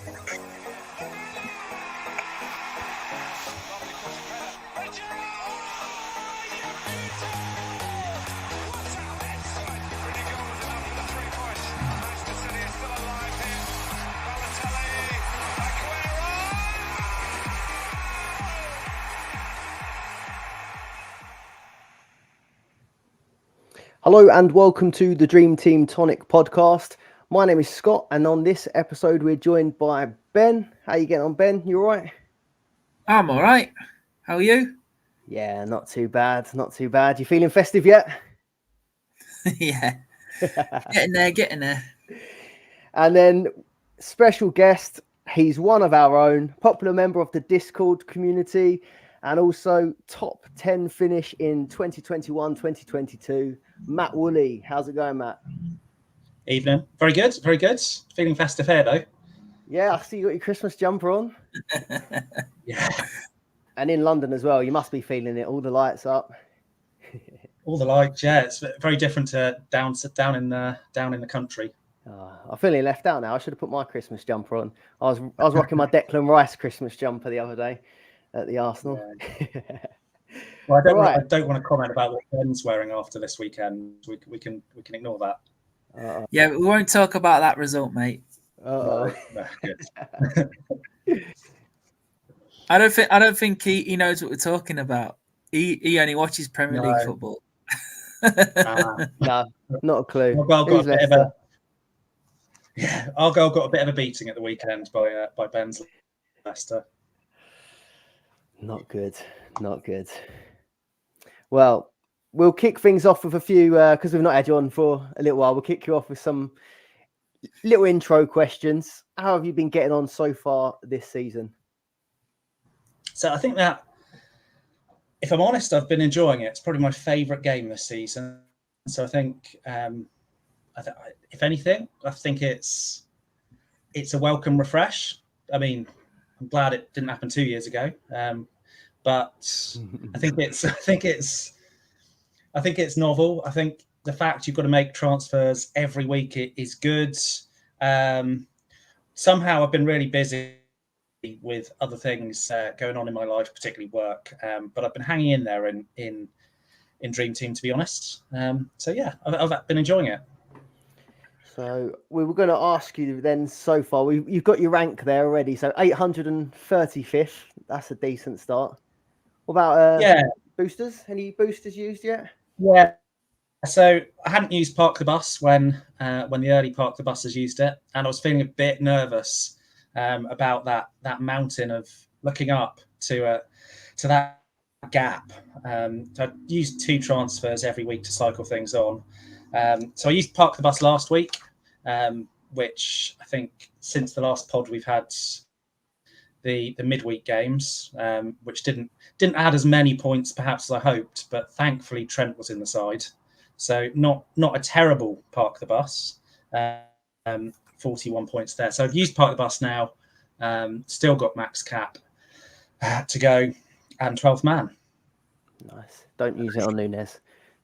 Hello and welcome to the Dream Team Tonic podcast. My name is Scott, and on this episode we're joined by Ben. How you getting on, Ben? You all right? I'm all right. How are you? Yeah, not too bad. Not too bad. You feeling festive yet? Yeah. Getting there. And then special guest, he's one of our own, popular member of the Discord community, and also top 10 finish in 2021-2022. Matt Woolley. How's it going, Matt? Evening. Very good. Very good. Feeling festive here, though. Yeah, I see you got your Christmas jumper on. Yeah. And in London as well. You must be feeling it. All the lights up. All the lights, yeah. It's very different to down in the country. I'm feeling left out now. I should have put my Christmas jumper on. I was rocking my Declan Rice Christmas jumper the other day at the Arsenal. Yeah. Well, I don't want to comment about what Ben's wearing after this weekend. We can ignore that. Yeah, we won't talk about that result, mate. No, good. I don't think he knows what we're talking about. He only watches Premier League football. No, not a clue. Argyle got a bit of a beating at the weekend by Ben's Leicester. Not good. Well, we'll kick things off with a few, because we've not had you on for a little while. We'll kick you off with some little intro questions. How have you been getting on so far this season? So I think that, if I'm honest, I've been enjoying it. It's probably my favourite game this season. So I think, if anything, I think it's a welcome refresh. I mean, I'm glad it didn't happen 2 years ago, but I think it's novel. I think the fact you've got to make transfers every week is good. Somehow I've been really busy with other things going on in my life, particularly work. But I've been hanging in there in Dream Team, to be honest. So yeah, I've been enjoying it. So we were going to ask you then, so far, you've got your rank there already. So 835th, that's a decent start. What about boosters? Any boosters used yet? Yeah. So I hadn't used Park the Bus when the early Park the Buses used it, and I was feeling a bit nervous about that mountain of looking up to that gap. So I used 2 transfers every week to cycle things on. So I used Park the Bus last week, which I think since the last pod we've had the midweek games, which didn't add as many points perhaps as I hoped, but thankfully Trent was in the side. So not a terrible Park the Bus, 41 points there. So I've used Park the Bus now, still got max cap to go, and 12th man. Nice. Don't use it on Nunes.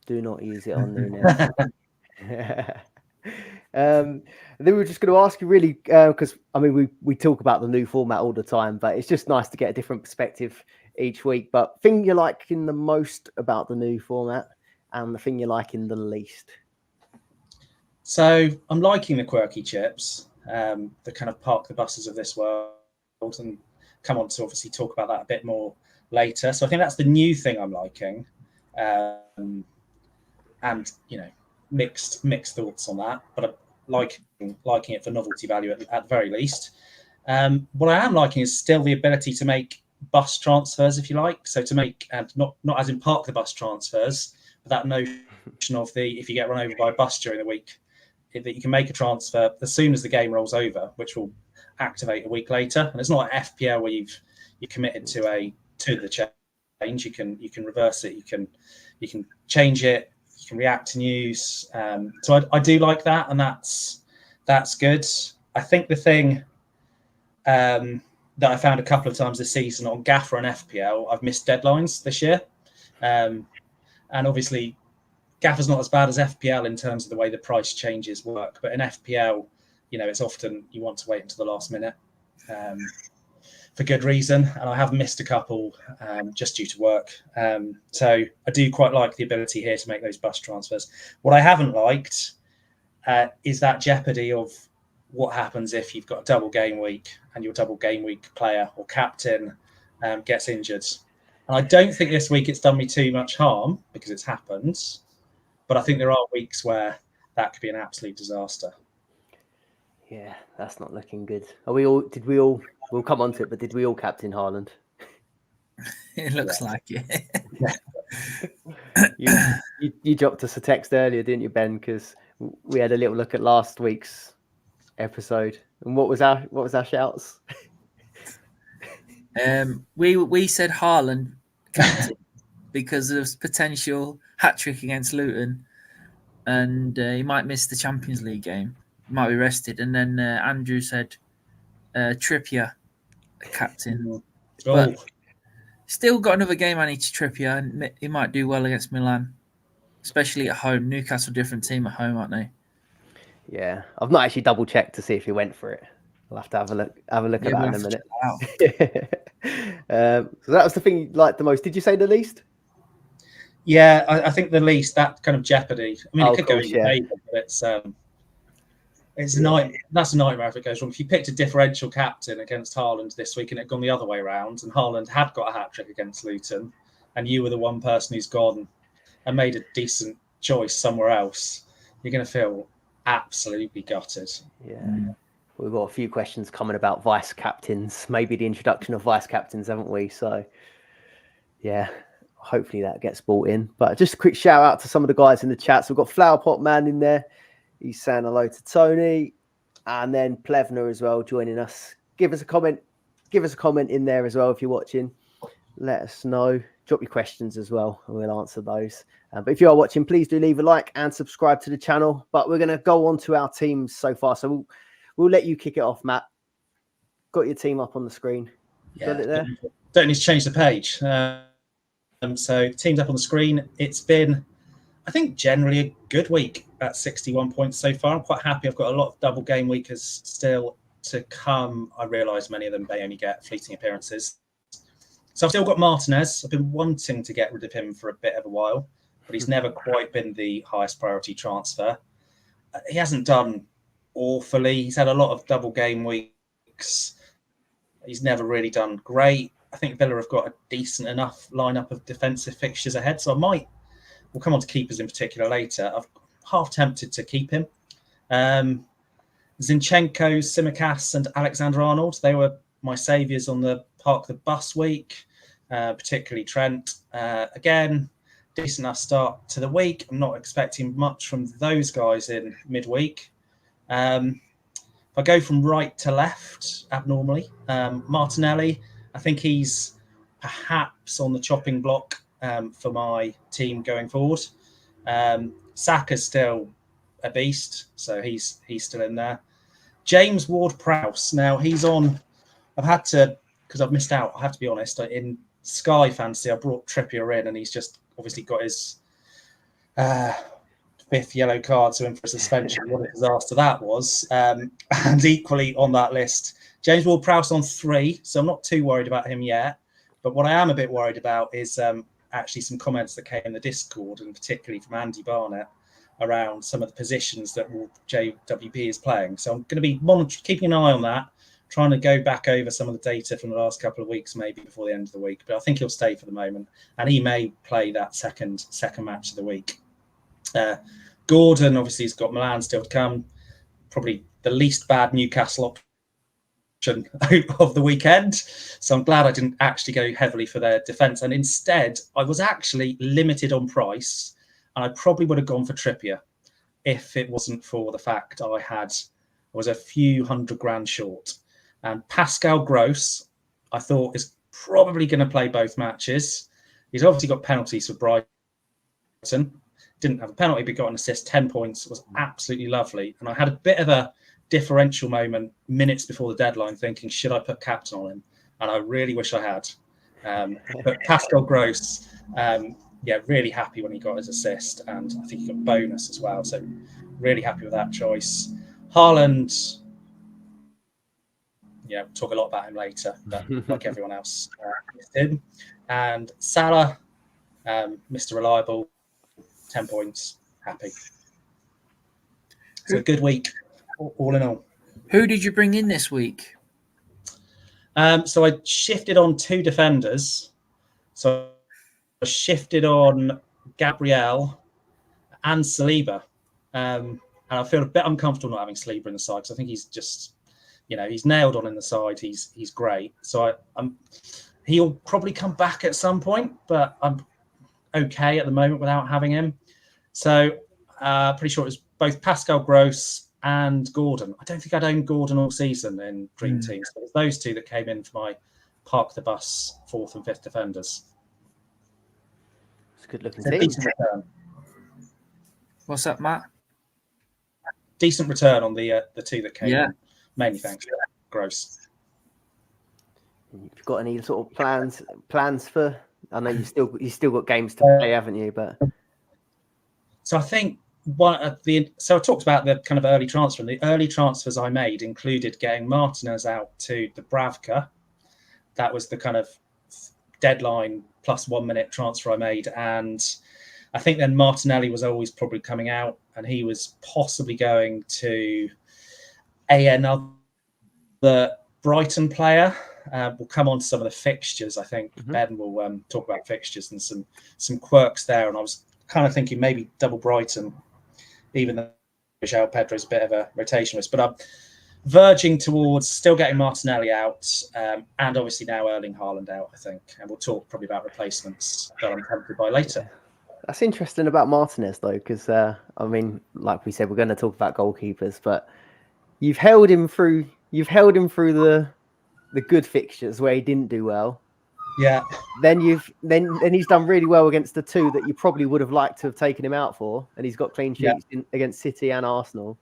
Do not use it on Nunes. Then we were just going to ask you really, because I mean we talk about the new format all the time, but it's just nice to get a different perspective each week. But thing you're liking the most about the new format, and the thing you're liking the least? So I'm liking the quirky chips, the kind of Park the Buses of this world, and come on to obviously talk about that a bit more later. So I think that's the new thing I'm liking, and mixed thoughts on that, but I'm liking it for novelty value at the very least. What I am liking is still the ability to make bus transfers, if you like. So to make, and not as in Park the Bus transfers, but that notion of if you get run over by a bus during the week, that you can make a transfer as soon as the game rolls over, which will activate a week later. And it's not an FPL where you've committed to the change. You can reverse it. You can change it. You can react to news. So I do like that, and that's good. I think the thing that I found a couple of times this season on Gaffer and FPL, I've missed deadlines this year. And obviously, Gaffer's not as bad as FPL in terms of the way the price changes work. But in FPL, it's often you want to wait until the last minute. for good reason, and I have missed a couple just due to work. So I do quite like the ability here to make those bus transfers. What I haven't liked is that jeopardy of what happens if you've got a double game week and your double game week player or captain gets injured. And I don't think this week it's done me too much harm because it's happened, but I think there are weeks where that could be an absolute disaster. Yeah, that's not looking good. We'll come on to it, but did we all captain Haaland? It looks like it. You dropped us a text earlier, didn't you, Ben? Because we had a little look at last week's episode. And what was our shouts? We said Haaland captain because of potential hat trick against Luton, and he might miss the Champions League game. He might be rested. And then Andrew said Trippier captain, but still got another game I need to Trippier, and he might do well against Milan, especially at home. Newcastle, different team at home, aren't they? Yeah, I've not actually double checked to see if he went for it. We'll have to have a look at that in a minute. So that was the thing you liked the most. Did you say the least? Yeah, I think the least, that kind of jeopardy. I mean, it could go in your favour, but it's a nightmare. That's a nightmare if it goes wrong. If you picked a differential captain against Haaland this week and it had gone the other way around, and Haaland had got a hat trick against Luton, and you were the one person who's gone and made a decent choice somewhere else, you're going to feel absolutely gutted. Yeah. We've got a few questions coming about vice captains, maybe the introduction of vice captains, haven't we? So, yeah, hopefully that gets brought in. But just a quick shout out to some of the guys in the chat. So we've got Flower Pot Man in there. He's saying hello to Tony. And then Plevna as well joining us. Give us a comment in there as well if you're watching. Let us know. Drop your questions as well and we'll answer those. But if you are watching, please do leave a like and subscribe to the channel. But we're going to go on to our teams so far. So we'll let you kick it off, Matt. Got your team up on the screen. Yeah, got it there? Don't need to change the page. So teams up on the screen. It's been, I think, generally a good week at 61 points so far. I'm quite happy. I've got a lot of double game weekers still to come. I realise many of them may only get fleeting appearances. So I've still got Martinez. I've been wanting to get rid of him for a bit of a while, but he's never quite been the highest priority transfer. He hasn't done awfully. He's had a lot of double game weeks. He's never really done great. I think Villa have got a decent enough lineup of defensive fixtures ahead. So we'll come on to keepers in particular later. I've half tempted to keep him. Zinchenko, Tsimikas and Alexander-Arnold, they were my saviours on the Park the Bus week, particularly Trent. Again, decent enough start to the week. I'm not expecting much from those guys in midweek. If I go from right to left abnormally, Martinelli, I think he's perhaps on the chopping block for my team going forward. Saka's still a beast, so he's still in there. James Ward-Prowse, now he's on. I've had to, because I've missed out, I have to be honest, in Sky Fantasy, I brought Trippier in and he's just obviously got his fifth yellow card, so in for a suspension. What a disaster that was. And equally on that list, James Ward-Prowse on 3, so I'm not too worried about him yet. But what I am a bit worried about is actually some comments that came in the Discord, and particularly from Andy Barnett, around some of the positions that JWP is playing. So I'm going to be keeping an eye on that, trying to go back over some of the data from the last couple of weeks, maybe before the end of the week. But I think he'll stay for the moment, and he may play that second match of the week. Gordon, obviously, has got Milan still to come. Probably the least bad Newcastle option of the weekend. So I'm glad I didn't actually go heavily for their defence. And instead, I was actually limited on price. And I probably would have gone for Trippier if it wasn't for the fact I was a few $100,000 short. And Pascal Gross, I thought, is probably going to play both matches. He's obviously got penalties for Brighton. Didn't have a penalty, but got an assist, 10 points. It was absolutely lovely. And I had a bit of a differential moment minutes before the deadline thinking, should I put captain on him? And I really wish I had. But Pascal Gross, really happy when he got his assist. And I think he got bonus as well. So really happy with that choice. Haaland, we'll talk a lot about him later, but like everyone else, missed him. And Salah, Mr. Reliable, 10 points, happy. So a good week, all in all. Who did you bring in this week? So I shifted on 2 defenders. So I shifted on Gabriel and Saliba. And I feel a bit uncomfortable not having Saliba in the side because I think he's just, he's nailed on in the side. He's great. So he'll probably come back at some point, but I'm okay at the moment without having him. So pretty sure it was both Pascal Gross and Gordon. I don't think I'd owned Gordon all season in Dream Team. So it was those 2 that came in for my park the bus 4th and 5th defenders. It's a good looking So team. decent return. What's that, Matt? Decent return on the 2 that came in. Mainly thanks to Gross. You've got any sort of plans for? I know you still got games to play, haven't you? But so I think so I talked about the kind of early transfer. And the early transfers I made included getting Martinez out to Dubravka. That was the kind of deadline plus 1 minute transfer I made, and I think then Martinelli was always probably coming out, and he was possibly going to another Brighton player. We'll come on to some of the fixtures. I think Ben will talk about fixtures and some quirks there. And I was kind of thinking maybe double Brighton, even though João Pedro is a bit of a rotation risk. But I'm verging towards still getting Martinelli out, and obviously now Erling Haaland out, I think. And we'll talk probably about replacements that I'm tempted by later. That's interesting about Martinez, though, because, like we said, we're going to talk about goalkeepers, but you've held him through the good fixtures where he didn't do well. Yeah. Then he's done really well against the 2 that you probably would have liked to have taken him out for, and he's got clean sheets against City and Arsenal.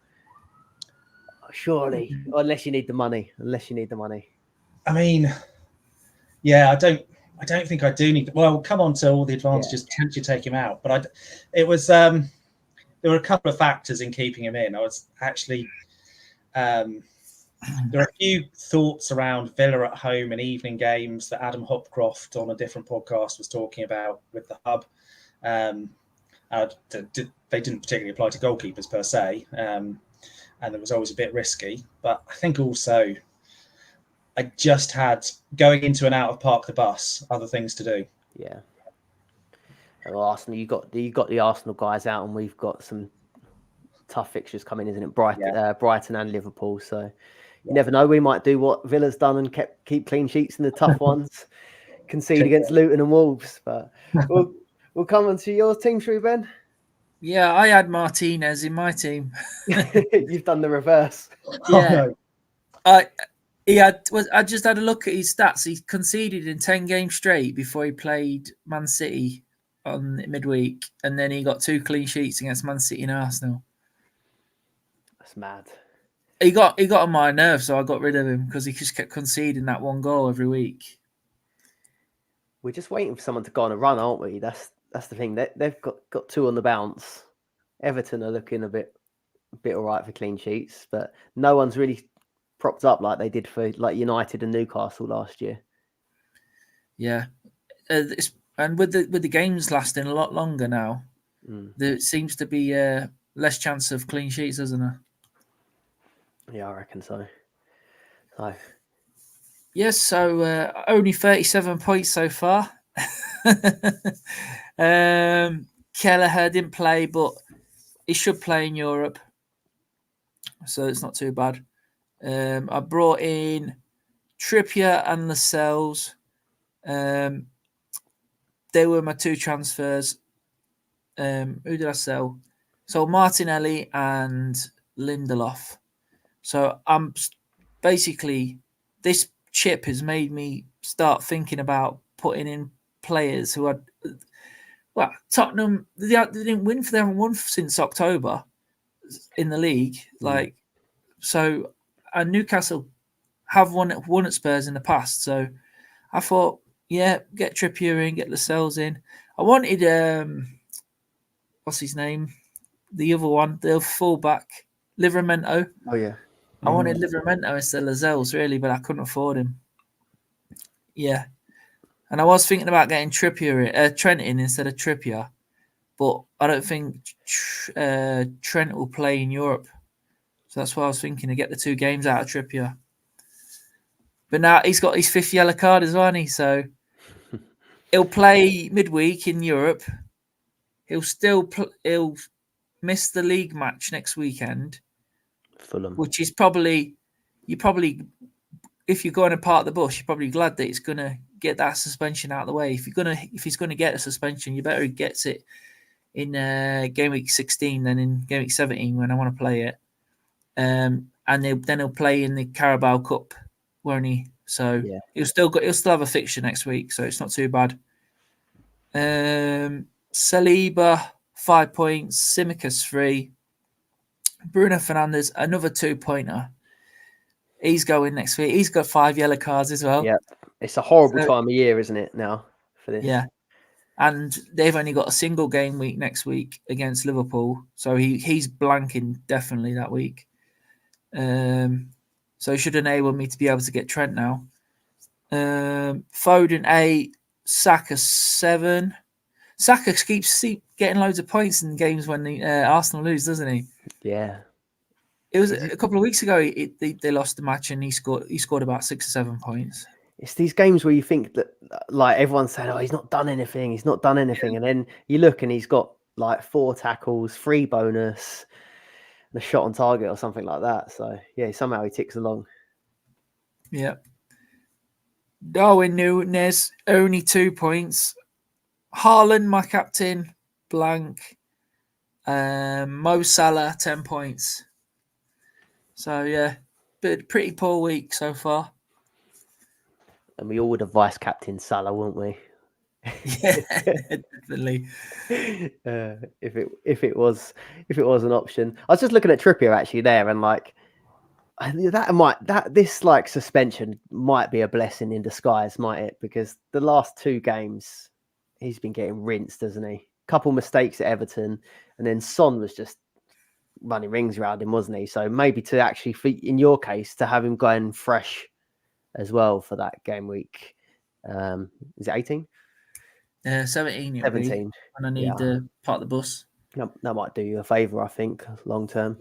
Surely, unless you need the money. I mean, yeah, I don't think I do need. Well, we'll come on to all the advantages to take him out, but it was there were a couple of factors in keeping him in. I was actually there are a few thoughts around Villa at home and evening games that Adam Hopcroft on a different podcast was talking about with the hub. They didn't particularly apply to goalkeepers per se, and it was always a bit risky. But I think also I just had going into and out of park the bus, other things to do. Yeah. Well, Arsenal, you got the Arsenal guys out, and we've got some tough fixtures coming, isn't it? Brighton and Liverpool. So you never know. We might do what Villa's done and keep clean sheets in the tough ones, concede against Luton and Wolves. But we'll come on to your team, shall we, Ben? Yeah, I had Martinez in my team. You've done the reverse. Yeah. I just had a look at his stats. He conceded in 10 games straight before he played Man City on midweek, and then he got 2 clean sheets against Man City and Arsenal. That's mad. He got on my nerves, so I got rid of him because he just kept conceding that 1 goal every week. We're just waiting for someone to go on a run, aren't we? That's the thing. They've got 2 on the bounce. Everton are looking a bit all right for clean sheets, but no one's really propped up like they did for like United and Newcastle last year. Yeah, and with the games lasting a lot longer now, there seems to be less chance of clean sheets, isn't there? Yeah, I reckon so. Yes, so only 37 points so far. Kelleher didn't play, but he should play in Europe, so it's not too bad. I brought in Trippier and Lascelles. They were my 2 transfers. Who did I sell? So Martinelli and Lindelof. So I'm basically, this chip has made me start thinking about putting in players who are, well, Tottenham, they didn't win. They haven't won since October in the league. So, and Newcastle have won at Spurs in the past. So I thought, get Trippier in, get Lascelles in. I wanted, what's his name? The other one, the fullback, Livramento. Oh, yeah. I wanted Livramento instead of Lascelles, really, but I couldn't afford him. Yeah. And I was thinking about getting Trent in instead of Trippier, but I don't think Trent will play in Europe. So that's why I was thinking to get the 2 games out of Trippier. But now he's got his 5th yellow card as well, hasn't he? So he'll play midweek in Europe. He'll he'll miss the league match next weekend, Fulham, which is if you're going to park the bus, you're probably glad that it's going to get that suspension out of the way. If he's going to get a suspension, you better he gets it in Gameweek16 than in Gameweek 17 when I want to play it. And then he'll play in the Carabao Cup, won't he? So yeah. he'll still have a fixture next week, so it's not too bad. Saliba 5 points, Tsimikas 3, Bruno Fernandes another 2-pointer. He's going next week. He's got 5 yellow cards as well. Yeah, it's a horrible time of year, isn't it? Now for this. Yeah, and they've only got a single game week next week against Liverpool, so he's blanking definitely that week. So it should enable me to be able to get Trent now. Foden 8, Saka 7. Saka keeps getting loads of points in games when Arsenal lose, doesn't he? Yeah. It was a couple of weeks ago. They lost the match and he scored about 6 or 7 points. It's these games where you think that, like, everyone's saying, "Oh, he's not done anything. He's not done anything," Yeah. And then you look and he's got like 4 tackles, 3 bonus, and a shot on target or something like that. So yeah, somehow he ticks along. Yeah. Darwin Núñez only 2 points. Haaland, my captain, blank. Mo Salah 10 points. So yeah, but pretty poor week so far. And we all would have vice captain Salah, wouldn't we? Yeah, definitely. If it was an option, I was just looking at Trippier actually there, and like this like suspension might be a blessing in disguise, might it? Because the last 2 games he's been getting rinsed, hasn't he? Couple mistakes at Everton, and then Son was just running rings around him, wasn't he? So maybe to actually, in your case, to have him going fresh as well for that game week. Is it 18? 17. 17. And I need to park the bus. That might do you a favour, I think, long term.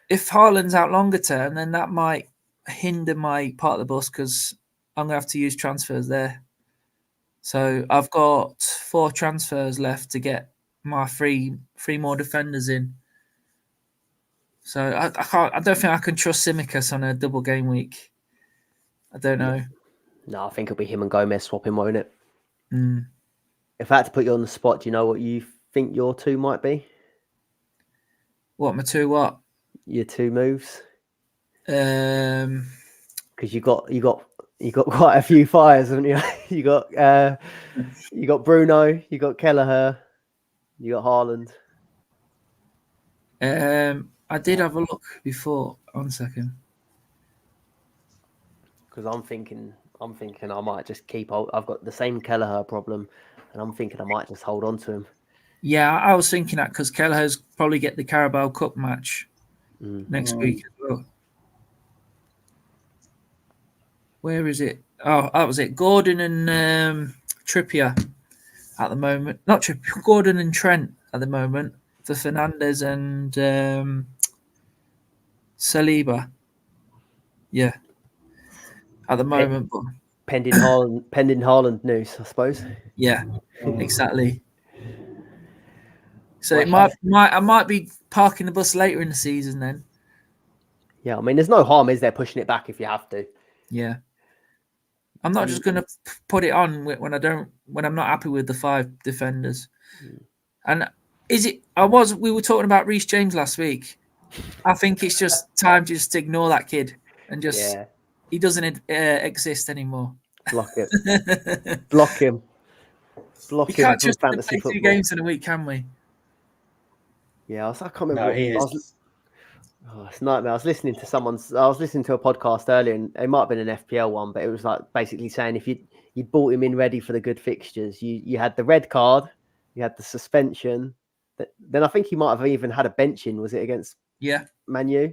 If Haaland's out longer term, then that might hinder my part of the bus because I'm going to have to use transfers there. So I've got 4 transfers left to get my 3 more defenders in. So I don't think I can trust Tsimikas on a double game week. I don't know. No, I think it'll be him and Gomez swapping, won't it? Mm. If I had to put you on the spot, do you know what you think your 2 might be? What, my 2 what? Your 2 moves? Because you got quite a few fires, haven't you? you got Bruno, you got Kelleher, you got Haaland. I did have a look before. 1 second. Because I'm thinking I might just keep. I've got the same Kelleher problem, and I'm thinking I might just hold on to him. Yeah, I was thinking that because Kelleher's probably get the Carabao Cup match next week as well. Where is it? Oh, that was it. Gordon and Trippier at the moment. Not Trippier, Gordon and Trent at the moment for Fernandes and Saliba. Yeah, at the moment. Pending Haaland news, I suppose. Yeah, exactly. So I might be parking the bus later in the season then. Yeah, I mean, there's no harm, is there, pushing it back if you have to? Yeah, I'm not just going to put it on when I'm not happy with the 5 defenders. And we were talking about Reece James last week. I think it's just time to just ignore that kid and just he doesn't exist anymore. Block it. Block him. We can't just play 2 games in a week, can we? Yeah, I can't remember. No, he is. It's a nightmare. I was listening to a podcast earlier, and it might have been an FPL one, but it was like basically saying if you bought him in ready for the good fixtures, you had the red card, you had the suspension, then I think he might have even had a benching. Was it against Man U?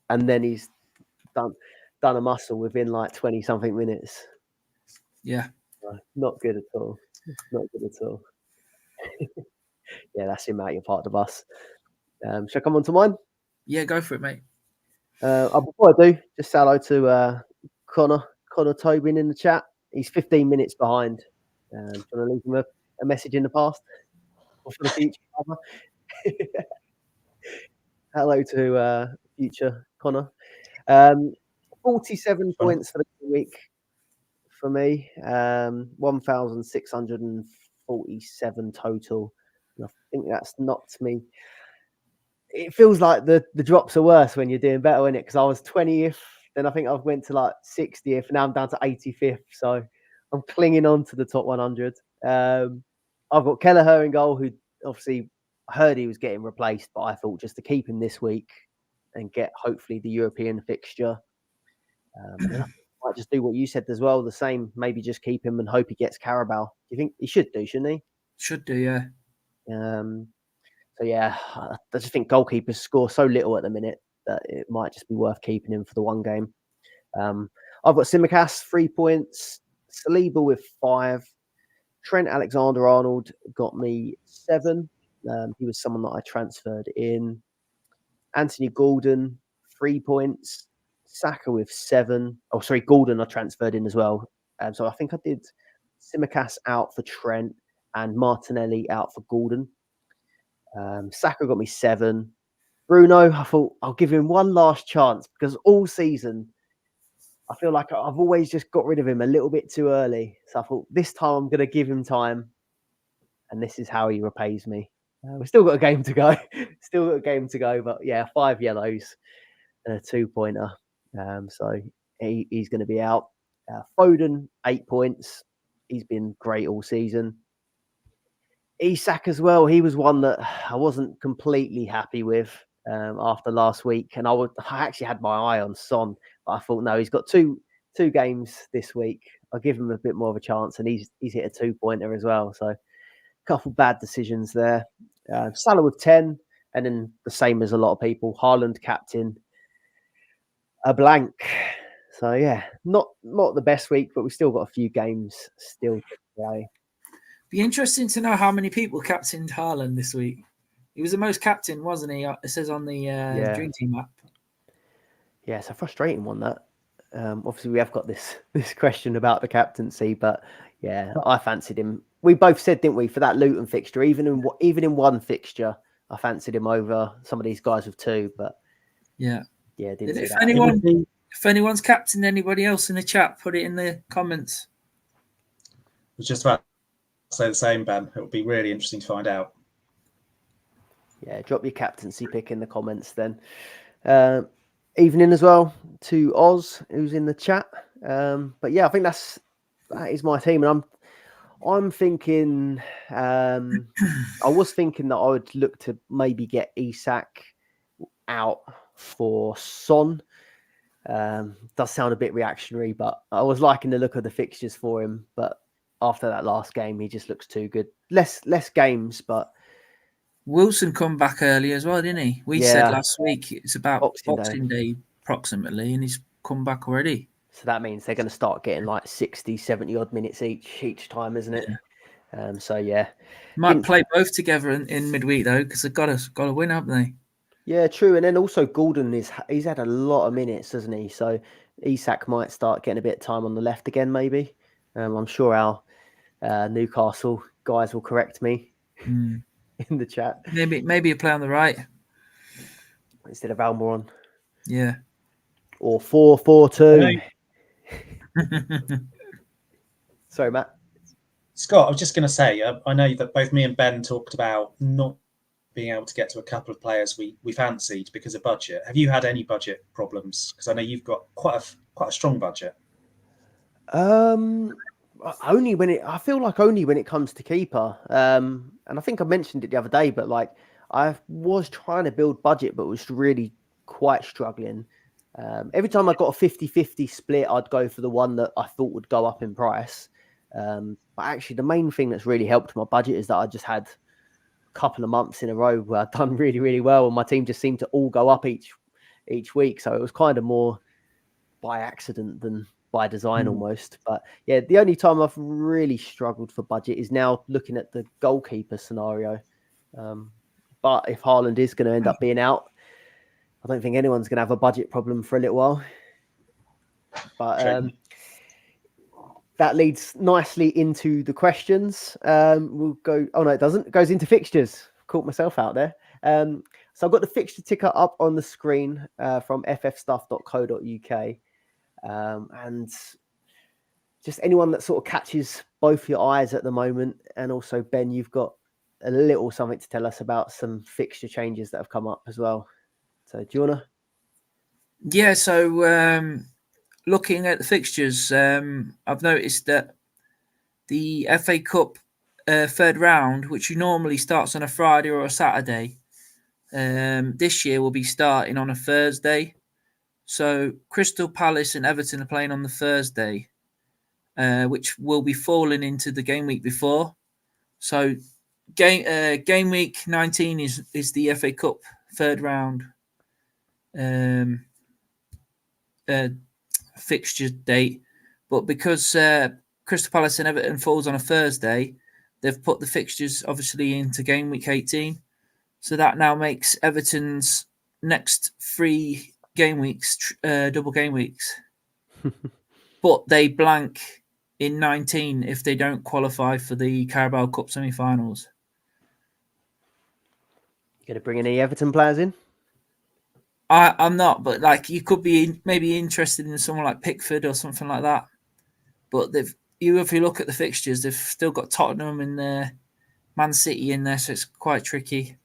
And then he's done a muscle within like 20 something minutes. Yeah. Not good at all. Not good at all. Yeah, that's him out. You're part of the bus. Shall I come on to mine? Yeah, go for it, mate. Before I do, just say hello to Connor Tobin in the chat. He's 15 minutes behind. Do you want to leave him a message in the past or for the future? Hello to future Connor. 47 points for the week for me. 1,647 total. And I think that's knocked me. It feels like the drops are worse when you're doing better in it, because I was 20th, then I think I went to like 60th, and now I'm down to 85th. So I'm clinging on to the top 100. I've got Kelleher in goal, who obviously I heard he was getting replaced, but I thought just to keep him this week and get hopefully the European fixture. And I might just do what you said as well, the same, maybe just keep him and hope he gets Carabao. Do you think he should do, shouldn't he? Should do, yeah. So yeah, I just think goalkeepers score so little at the minute that it might just be worth keeping him for the one game. I've got Tsimikas 3 points, Saliba with 5, Trent Alexander-Arnold got me 7. He was someone that I transferred in. Anthony Gordon 3 points, Saka with 7. Oh, sorry, Gordon I transferred in as well. So I think I did Tsimikas out for Trent and Martinelli out for Gordon. Saka got me 7. Bruno, I thought I'll give him one last chance, because all season I feel like I've always just got rid of him a little bit too early. So I thought this time I'm going to give him time, and this is how he repays me. We've still got a game to go. But yeah, 5 yellows and a 2-pointer. So he's going to be out. Foden, 8 points. He's been great all season. Isak as well. He was one that I wasn't completely happy with after last week, and I actually had my eye on Son, but I thought no, he's got two games this week. I'll give him a bit more of a chance, and he's hit a 2-pointer as well. So a couple bad decisions there. Salah with 10, and then the same as a lot of people. Haaland captain, a blank. So yeah, not the best week, but we've still got a few games still to play. Be interesting to know how many people captained Haaland this week. He was the most captain, wasn't he? It says on the Dream Team app. Yeah, it's a frustrating one, that. Obviously, we have got this question about the captaincy, but yeah, I fancied him. We both said, didn't we, for that Luton fixture, even in one fixture, I fancied him over some of these guys with 2, but yeah, didn't see that. If anyone's captained anybody else in the chat, put it in the comments. I was just about to say the same, Ben. It would be really interesting to find out. Yeah, drop your captaincy pick in the comments then. Evening as well to Oz, who's in the chat. But yeah, I think that is my team, and I'm thinking. I was thinking that I would look to maybe get Isak out for Son. Does sound a bit reactionary, but I was liking the look of the fixtures for him. But after that last game, he just looks too good. Less games, but Wilson come back early as well, didn't he? We said last week it's about Boxing Day approximately, and he's come back already. So that means they're going to start getting like 60, 70 odd minutes each time, isn't it? Yeah. So yeah, might play both together in midweek though, because they've got to win, haven't they? Yeah, true. And then also Gordon he's had a lot of minutes, hasn't he? So Isak might start getting a bit of time on the left again, maybe. I'm sure our Newcastle guys will correct me in the chat. Maybe a play on the right instead of Almiron. Yeah. Or 4-4-2. Sorry, Matt. Scott, I was just going to say, I know that both me and Ben talked about not being able to get to a couple of players we fancied because of budget. Have you had any budget problems? Because I know you've got quite a strong budget. Only when it comes to keeper. And I think I mentioned it the other day, but like I was trying to build budget, but was really quite struggling. Every time I got a 50-50 split, I'd go for the one that I thought would go up in price. But actually, the main thing that's really helped my budget is that I just had a couple of months in a row where I'd done really, really well, and my team just seemed to all go up each week. So it was kind of more by accident than by design almost. But yeah, the only time I've really struggled for budget is now looking at the goalkeeper scenario. But if Haaland is going to end up being out, I don't think anyone's going to have a budget problem for a little while. But that leads nicely into the questions. We'll go. Oh no, it doesn't. It goes into fixtures. Caught myself out there. So I've got the fixture ticker up on the screen from ffstuff.co.uk. And just anyone that sort of catches both your eyes at the moment. And also, Ben, you've got a little something to tell us about some fixture changes that have come up as well. So do you want to? Yeah, so looking at the fixtures, I've noticed that the FA Cup third round, which normally starts on a Friday or a Saturday, this year will be starting on a Thursday. So Crystal Palace and Everton are playing on the Thursday, which will be falling into the game week before. So game week 19 is the FA Cup third round fixture date, but because Crystal Palace and Everton falls on a Thursday, they've put the fixtures obviously into game week 18. So that now makes Everton's next 3 game weeks double game weeks. But they blank in 19 if they don't qualify for the Carabao Cup semi-finals. You going to bring any Everton players in? I'm not, but like you could be maybe interested in someone like Pickford or something like that. But if you look at the fixtures, they've still got Tottenham in there, Man City in there, so it's quite tricky.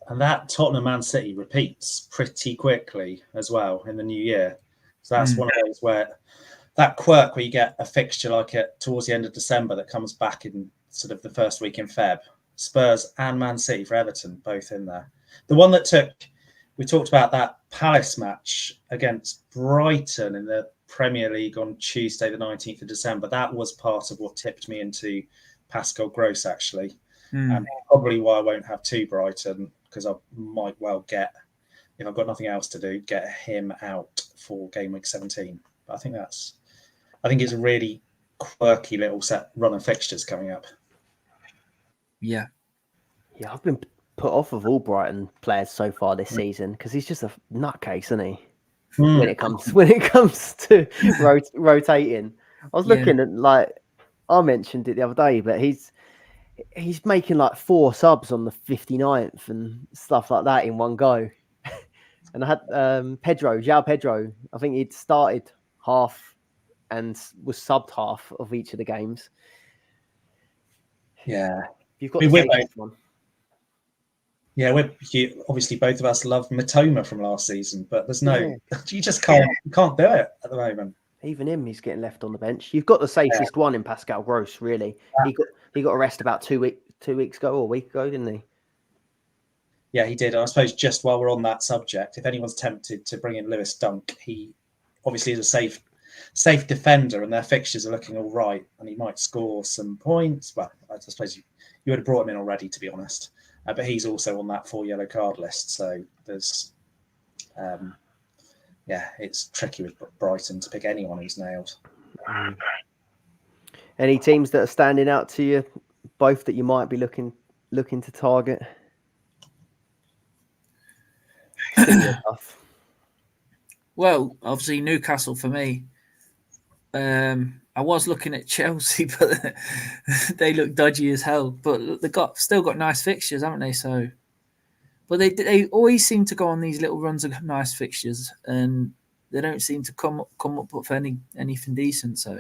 And that Tottenham Man City repeats pretty quickly as well in the new year. So that's one of those where that quirk where you get a fixture like it towards the end of December that comes back in sort of the first week in Feb. Spurs and Man City for Everton, both in there. The one that we talked about that Palace match against Brighton in the Premier League on Tuesday, the 19th of December. That was part of what tipped me into Pascal Gross, actually. And probably why I won't have 2 Brighton, because I might well get, if I've got nothing else to do, get him out for game week 17. But I think it's a really quirky little set run of fixtures coming up. Yeah, I've been put off of all Brighton players so far this season because he's just a nutcase, isn't he? When it comes to rotating, I was looking at, like I mentioned it the other day, but he's making like 4 subs on the 59th and stuff like that in one go. And I had João Pedro. I think he'd started half and was subbed half of each of the games. Yeah, you've got the safest one. Yeah, obviously both of us love Matoma from last season, but there's no, you just can't do it at the moment. Even him, he's getting left on the bench. You've got the safest one in Pascal Gross, really. Yeah. He got arrested about 2 weeks ago or a week ago, didn't he? Yeah, he did. And I suppose just while we're on that subject, if anyone's tempted to bring in Lewis Dunk, he obviously is a safe defender, and their fixtures are looking all right, and he might score some points. Well, I suppose you would have brought him in already, to be honest. But he's also on that 4 yellow card list. So there's, it's tricky with Brighton to pick anyone who's nailed. Any teams that are standing out to you, both that you might be looking to target? Well, obviously Newcastle for me. I was looking at Chelsea, but they look dodgy as hell. But they still got nice fixtures, haven't they? So, but they always seem to go on these little runs of nice fixtures, and they don't seem to come up with anything decent. So,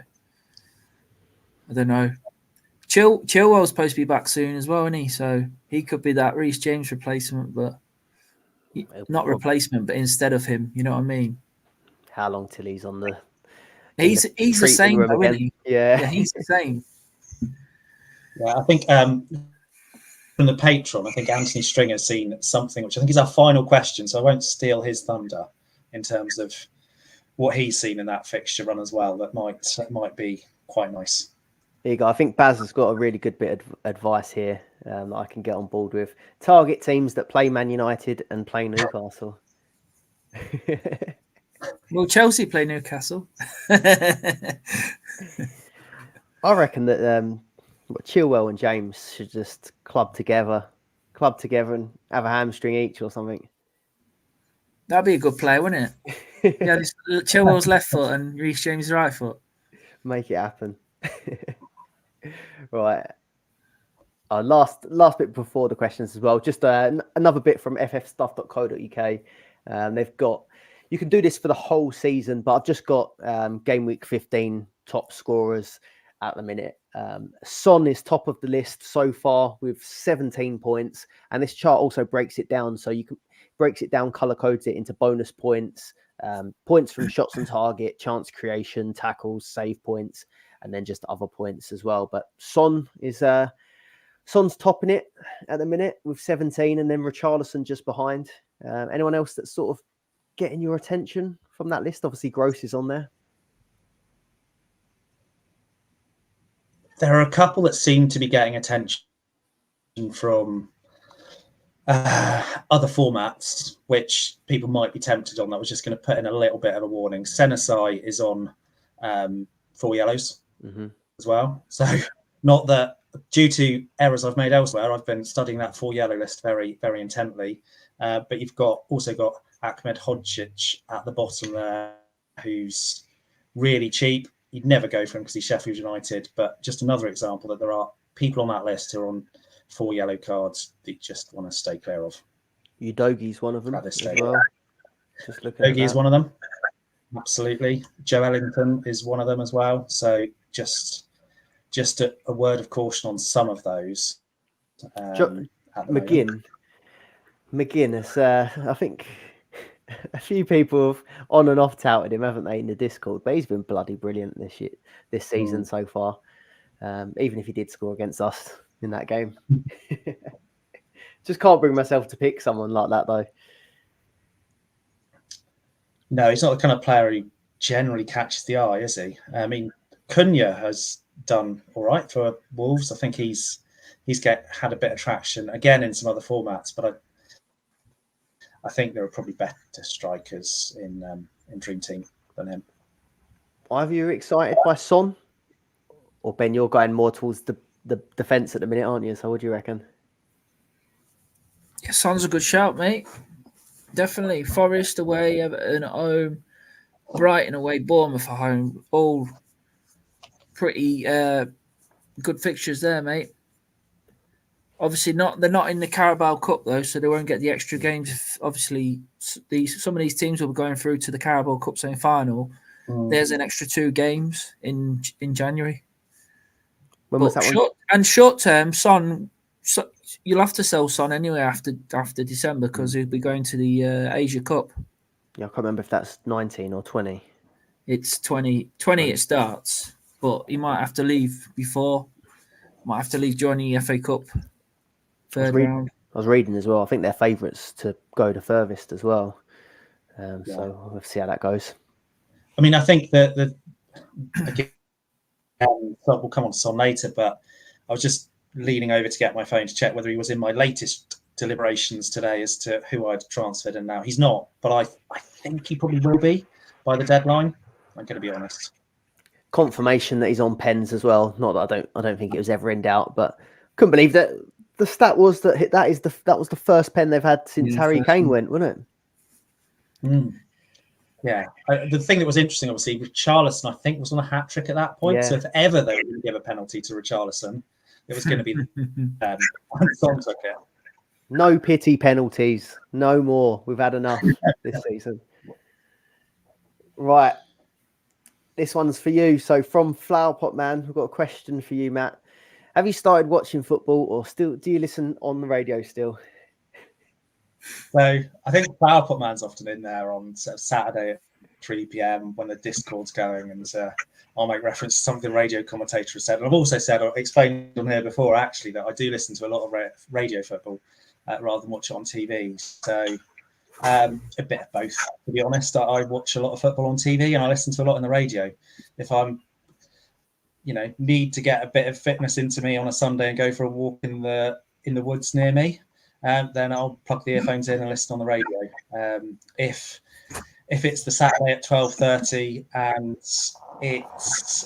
I don't know. Chilwell's supposed to be back soon as well, isn't he? So he could be that Reece James replacement, but not replacement, but instead of him. You know what I mean? How long till he's on the? He's the same, though, isn't he? Yeah, he's the same. Yeah, I think from the Patreon, I think Anthony Stringer's seen something, which I think is our final question, so I won't steal his thunder in terms of what he's seen in that fixture run as well. That might be quite nice. There you go. I think Baz has got a really good bit of advice here that I can get on board with. Target teams that play Man United and play Newcastle. Will Chelsea play Newcastle? I reckon that Chilwell and James should just club together and have a hamstring each or something. That'd be a good play, wouldn't it? Yeah, Chilwell's left foot and Reece James' right foot. Make it happen. Right. Last bit before the questions as well. Just another bit from ffstuff.co.uk. They've got, you can do this for the whole season, but I've just got game week 15 top scorers at the minute. Son is top of the list so far with 17 points, and this chart also breaks it down. So breaks it down, color codes it into bonus points, points from shots on target, chance creation, tackles, save points, and then just other points as well. But Son's topping it at the minute with 17, and then Richarlison just behind. Anyone else that's sort of getting your attention from that list? Obviously, Gross is on there. There are a couple that seem to be getting attention from other formats, which people might be tempted on. I was just going to put in a little bit of a warning. Senasai is on 4 yellows as well. So not that due to errors I've made elsewhere, I've been studying that 4 yellow list very, very intently. But you've also got Ahmed Hodzic at the bottom there, who's really cheap. You'd never go for him because he's Sheffield United. But just another example that there are people on that list who are on 4 yellow cards that you just want to stay clear of. Udogi's one of them. At this stage. Well. Just looking Udogi is one of them. Absolutely. Joe Ellington is one of them as well. So just a word of caution on some of those. McGinn, I think a few people have on and off touted him, haven't they, in the Discord? But he's been bloody brilliant this season so far. Even if he did score against us in that game. Just can't bring myself to pick someone like that, though. No, he's not the kind of player who generally catches the eye, is he? I mean, Cunha has done all right for Wolves. I think he's had a bit of traction again in some other formats, but I think there are probably better strikers in Dream Team than him. Are you excited by Son? Or Ben, you're going more towards the defence at the minute, aren't you? So what do you reckon? Yeah, Son's a good shout, mate. Definitely. Forest away, Everton at home, Brighton away, Bournemouth at home. All pretty good fixtures there, mate. Obviously, they're not in the Carabao Cup though, so they won't get the extra games. Obviously, some of these teams will be going through to the Carabao Cup semi-final. There's an extra 2 games in January. When was that one? Short term, Son, you'll have to sell Son anyway after December because he'll be going to the Asia Cup. Yeah, I can't remember if that's 19 or 20. It's 20 it starts, but he might have to leave before. Might have to leave during the FA Cup third round. I was reading as well. I think they're favourites to go the furthest as well. So we'll see how that goes. I mean, I think that again, we'll come on to Son later, but I was just leaning over to get my phone to check whether he was in my latest deliberations today as to who I'd transferred, and now he's not. But I think he probably will be by the deadline. I'm going to be honest. Confirmation that he's on pens as well. Not that I don't think it was ever in doubt, but couldn't believe that the stat was that was the first pen they've had since Harry Kane went, wasn't it? Yeah. The thing that was interesting, obviously, Richarlison, I think, was on a hat trick at that point. Yeah. So if ever they were going to give a penalty to Richarlison, it was going to be Son took it. No pity penalties. No more. We've had enough this season. Right. This one's for you. So from Flowerpot Man, we've got a question for you, Matt. Have you started watching football or do you listen on the radio still? So I think Flowerpot Man's often in there on Saturday at 3 p.m. when the Discord's going, and I'll make reference to something the radio commentator has said. And I've also said, or explained on here before, actually, that I do listen to a lot of radio football rather than watch it on TV. So a bit of both, to be honest. I watch a lot of football on TV and I listen to a lot on the radio. If I'm, need to get a bit of fitness into me on a Sunday and go for a walk in the woods near me, then I'll plug the earphones in and listen on the radio. If if it's the Saturday at 12:30 and it's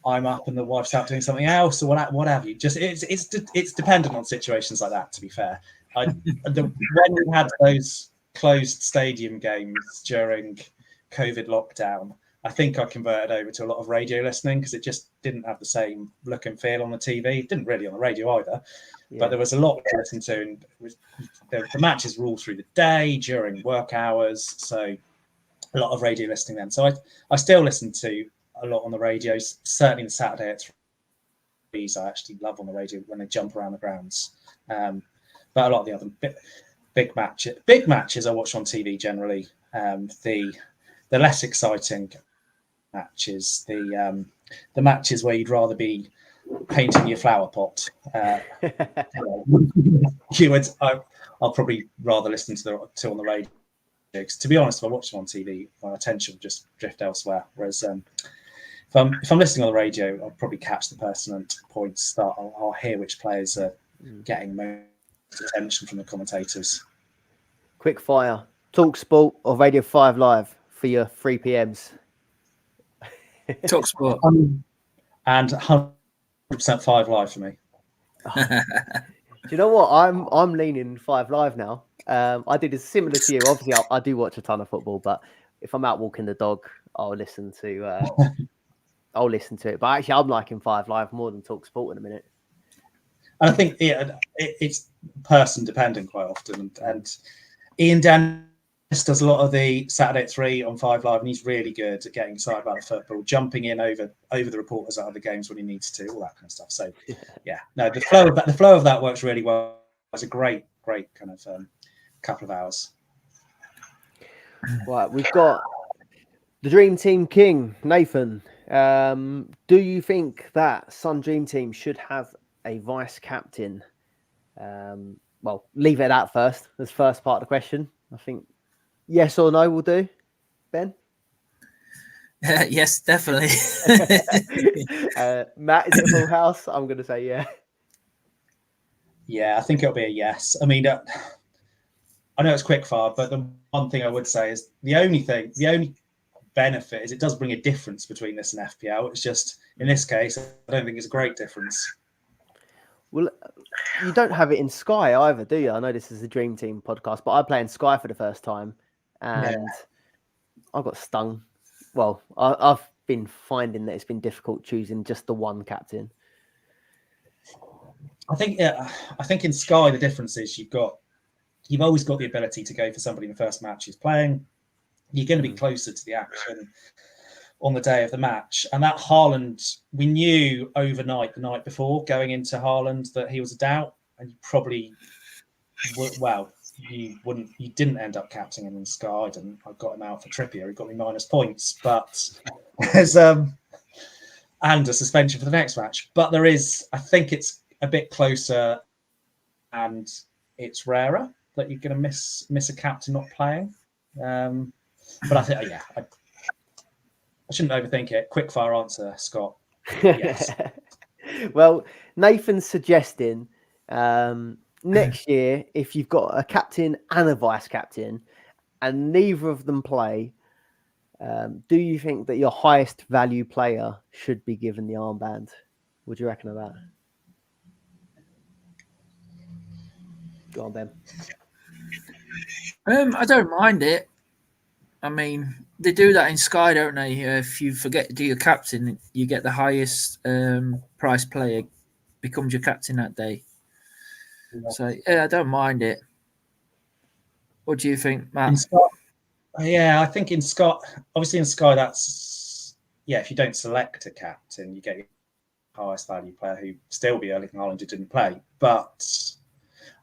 I'm up and the wife's out doing something else or what have you. Just it's dependent on situations like that. To be fair, when we had those closed stadium games during COVID lockdown, I think I converted over to a lot of radio listening because it just didn't have the same look and feel on the TV. It didn't really on the radio either, but there was a lot to listen to, and the matches were all through the day during work hours, so a lot of radio listening then. So I still listen to a lot on the radios. Certainly the Saturday at 3 I actually love on the radio when they jump around the grounds. But a lot of the other big matches I watch on TV generally. The less exciting matches, the matches where you'd rather be painting your flower pot. I'll probably rather listen to on the radio. To be honest, if I watch them on TV, my attention will just drift elsewhere. Whereas if I'm listening on the radio, I'll probably catch the pertinent points. I'll hear which players are getting most attention from the commentators. Quick fire. Talk Sport or Radio 5 Live for your 3 PMs? Talk Sport. And 100% 5 Live for me. Do you know what? I'm leaning 5 Live now. I did it similar to you. Obviously, I do watch a ton of football, but if I'm out walking the dog, I'll listen to it. But actually, I'm liking 5 Live more than Talk Sport in a minute. And I think it's person dependent quite often. And Ian Dennis does a lot of the Saturday at 3 on 5 Live, and he's really good at getting excited about the football, jumping in over the reporters at other games when he needs to, all that kind of stuff. So the flow of that works really well. It's a great kind of couple of hours. Right, we've got the Dream Team King, Nathan. Do you think that Sun Dream Team should have a vice captain? Well, leave it at that first. That's the first part of the question. I think yes or no will do. Ben? Yes, definitely. Matt, is it a full house? I'm going to say yeah. Yeah, I think it'll be a yes. I mean, I know it's quickfire, but the one thing I would say is the only benefit is it does bring a difference between this and FPL. It's just, in this case, I don't think it's a great difference. Well, you don't have it in Sky either, do you? I know this is a Dream Team podcast, but I play in Sky for the first time, and I got stung. Well, I've been finding that it's been difficult choosing just the one captain. I think in Sky the difference is you've always got the ability to go for somebody in the first match who's playing. You're going to be closer to the action on the day of the match. And that Haaland, we knew overnight, the night before, going into Haaland, that he was a doubt. And you probably, you didn't end up captaining him in Sky. I got him out for Trippier. He got me minus points. But there's, and a suspension for the next match. But I think it's a bit closer and it's rarer that you're going to miss a captain not playing. But I think, I shouldn't overthink it. Quickfire answer, Scott. Yes. Well, Nathan's suggesting next year, if you've got a captain and a vice captain and neither of them play, do you think that your highest value player should be given the armband? What do you reckon of that? Go on, Ben. I don't mind it. I mean, they do that in Sky, don't they? If you forget to do your captain, you get the highest price player becomes your captain that day. Yeah. So, I don't mind it. What do you think, Matt? I think in Sky, obviously in Sky, that's, if you don't select a captain, you get your highest value player who still be Erling Haaland who didn't play. But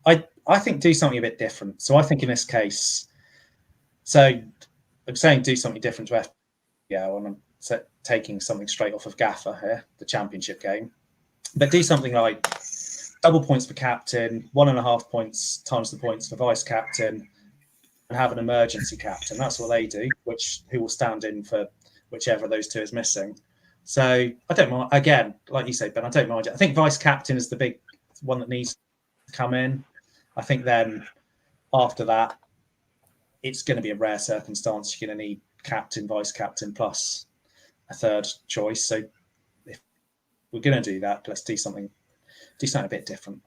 I think do something a bit different. So I think in this case, I'm saying do something different to FPL, and I'm taking something straight off of Gaffer here, the championship game. But do something like double points for captain, 1.5 points times the points for vice captain, and have an emergency captain. That's what they do, who will stand in for whichever of those two is missing. So I don't mind. Again, like you say, Ben, I don't mind it. I think vice captain is the big one that needs to come in. I think then after that, it's going to be a rare circumstance. You're going to need captain, vice captain, plus a third choice. So if we're going to do that, let's do something a bit different.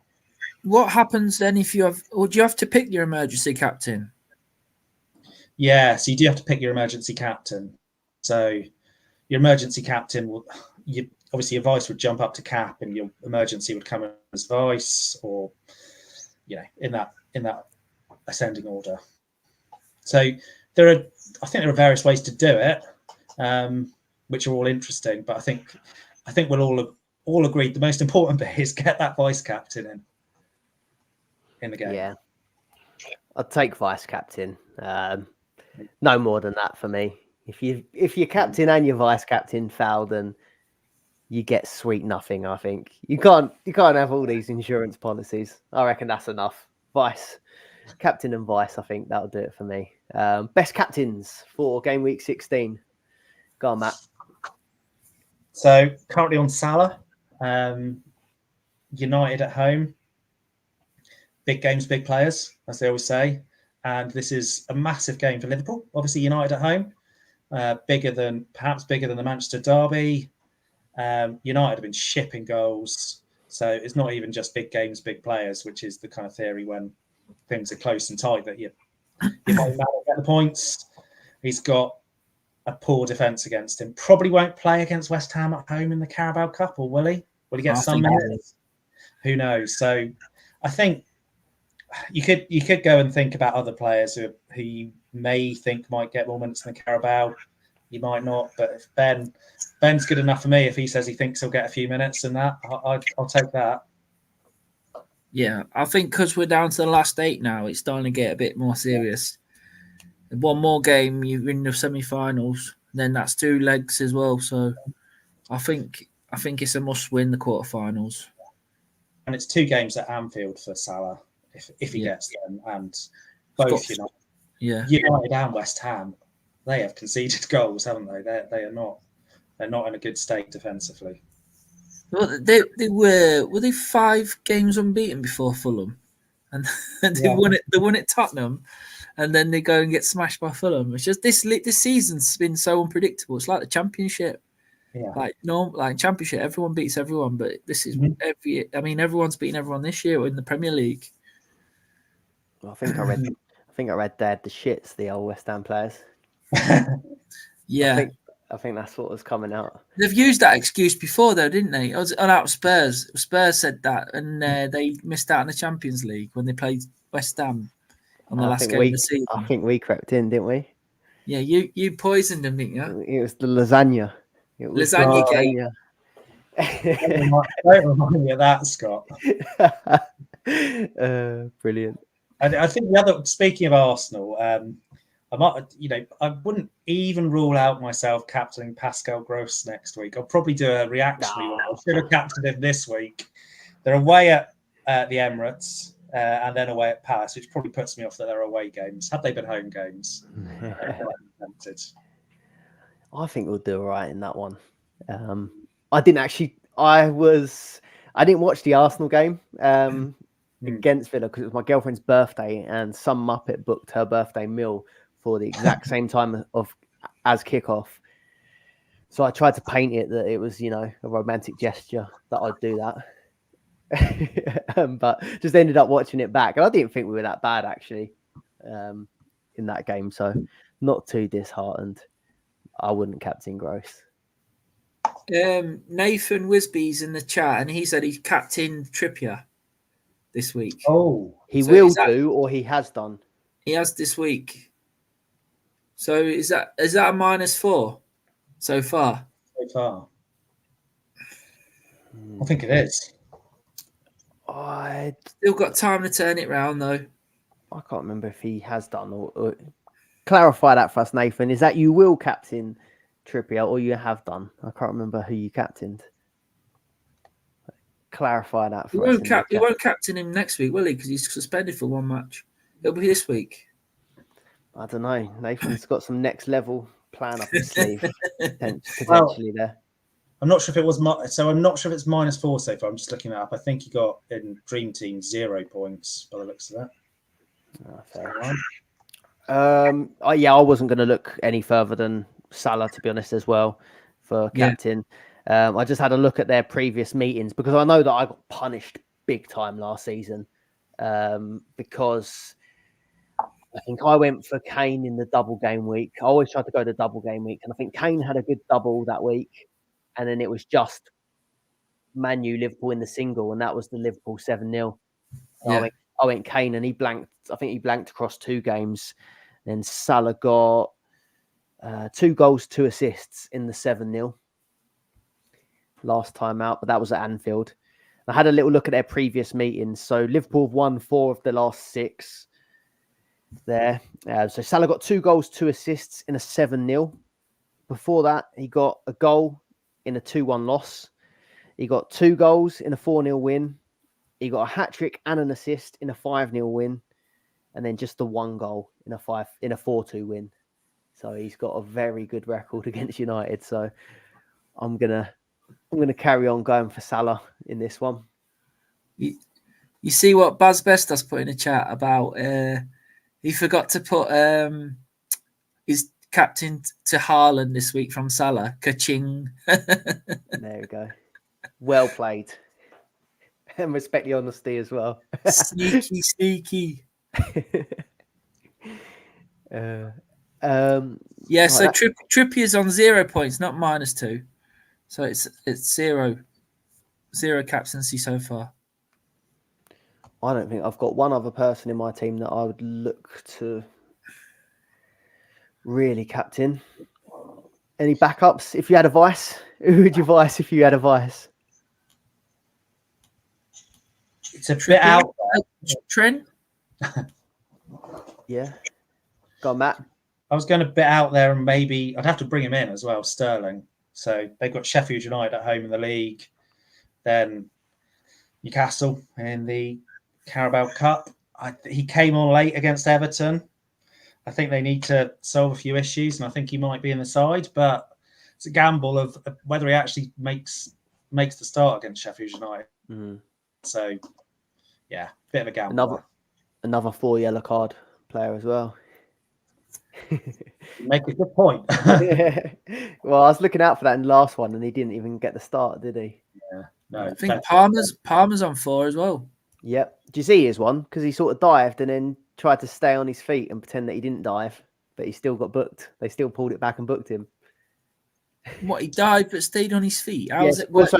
What happens then if you have, or do you have to pick your emergency captain? Yeah, so you do have to pick your emergency captain. So your emergency captain will, obviously your vice would jump up to cap, and your emergency would come as vice, or in that ascending order. So I think there are various ways to do it, which are all interesting. But I think we'll all agreed the most important bit is get that vice captain in the game. Yeah, I'd take vice captain. No more than that for me. If your captain and your vice captain foul, then you get sweet nothing. I think you can't have all these insurance policies. I reckon that's enough. Vice captain and vice. I think that'll do it for me. Best captains for game week 16. Go on, Matt. So currently on Salah, United at home. Big games, big players, as they always say. And this is a massive game for Liverpool. Obviously, United at home, perhaps bigger than the Manchester derby. United have been shipping goals. So it's not even just big games, big players, which is the kind of theory when things are close and tight that you might get the points. He's got a poor defence against him. Probably won't play against West Ham at home in the Carabao Cup, or will he? Will he get some minutes? Who knows? So I think you could go and think about other players who you may think might get more minutes in the Carabao. You might not, but if Ben's good enough for me, if he says he thinks he'll get a few minutes in that, I'll take that. Yeah, I think because we're down to the last 8 now, it's starting to get a bit more serious. One more game, you're in the semi-finals, then that's 2 legs as well. So I think it's a must-win, the quarterfinals. And it's 2 games at Anfield for Salah if he gets them, and both United and West Ham, they have conceded goals, haven't they? They're not in a good state defensively. Well, they were they 5 games unbeaten before Fulham, and they won it. They won at Tottenham, and then they go and get smashed by Fulham. It's just this season's been so unpredictable. It's like the Championship. Yeah. Like Championship, everyone beats everyone, but this is everyone's beating everyone this year in the Premier League. I think I read they had the shits, the old West Ham players. Yeah. I think that's what was coming out. They've used that excuse before, though, didn't they? It was out Spurs. Spurs said that, and they missed out in the Champions League when they played West Ham on the last game of the season. I think we crept in, didn't we? Yeah, you poisoned them, didn't you? It was the lasagna. It was lasagna game. Don't remind me of that, Scott. Brilliant. I think speaking of Arsenal, I wouldn't even rule out myself captaining Pascal Gross next week. I'll probably do a reactionary one. I should have captained him this week. They're away at the Emirates and then away at Palace, which probably puts me off that they're away games. Had they been home games, I think we'll do all right in that one. I didn't watch the Arsenal game against Villa because it was my girlfriend's birthday, and some Muppet booked her birthday meal for the exact same time as kickoff. So I tried to paint it that it was, a romantic gesture that I'd do that. But just ended up watching it back. And I didn't think we were that bad, actually, in that game. So not too disheartened. I wouldn't captain Gross. Nathan Wisby's in the chat, and he said he's captained Trippier this week. Oh. He will do, or he has done. He has this week. So is that a -4 so far? So far. I think it is. I still got time to turn it round, though. I can't remember if he has done or clarify that for us, Nathan. Is that you will captain Trippier or you have done? I can't remember who you captained. Clarify that for us. He won't captain him next week, will he? Because he's suspended for 1 match. It'll be this week. I don't know. Nathan's got some next level plan up his sleeve potentially there. I'm not sure if it was I'm not sure if it's -4 so far. I'm just looking it up. I think he got in Dream Team 0 points by the looks of that. Fair. I wasn't going to look any further than Salah, to be honest, as well, for Yeah. captain. I just had a look at their previous meetings because I know that I got punished big time last season because I think I went for Kane in the double game week. I always tried to go to double game week, and I think Kane had a good double that week, and then it was just Man U Liverpool in the single, and that was the Liverpool 7-0. Yeah. I went Kane, and he blanked. I think he blanked across 2 games. Then Salah got 2 goals, 2 assists in the 7-0 last time out, but that was at Anfield. I had a little look at their previous meetings. So Liverpool have won 4 of the last 6 there. So Salah got 2 goals, 2 assists in a 7-0. Before that, he got a goal in a 2-1 loss. He got 2 goals in a 4-0 win. He got a hat-trick and an assist in a 5-0 win. And then just the 1 goal in a 4-2 win. So he's got a very good record against United. So I'm gonna carry on going for Salah in this one. You see what Baz Bestas put in a chat about he forgot to put his captain to Haaland this week from Salah. Ka-ching. There we go. Well played. And respect the honesty as well. Sneaky. So Trippier's on 0 points, not -2. So it's 0 captaincy so far. I don't think I've got one other person in my team that I would look to really captain. Any backups? If you had a vice, who would you vice if you had a vice? It's a bit out. Trent? Yeah. Go on, Matt. I was going a bit out there, and maybe I'd have to bring him in as well, Sterling. So they've got Sheffield United at home in the league, then Newcastle in the Carabao Cup. He came on late against Everton. I think they need to solve a few issues, and I think he might be in the side, but it's a gamble of whether he actually makes the start against Sheffield United. Mm-hmm. So, yeah, bit of a gamble. Another 4 yellow card player as well. You make a good point. Yeah. Well, I was looking out for that in the last one, and he didn't even get the start, did he? Yeah, no. I think Palmer's on 4 as well. Yep. Do you see his one? Because he sort of dived and then tried to stay on his feet and pretend that he didn't dive, but he still got booked. They still pulled it back and booked him. What, he dived but stayed on his feet? How's that work?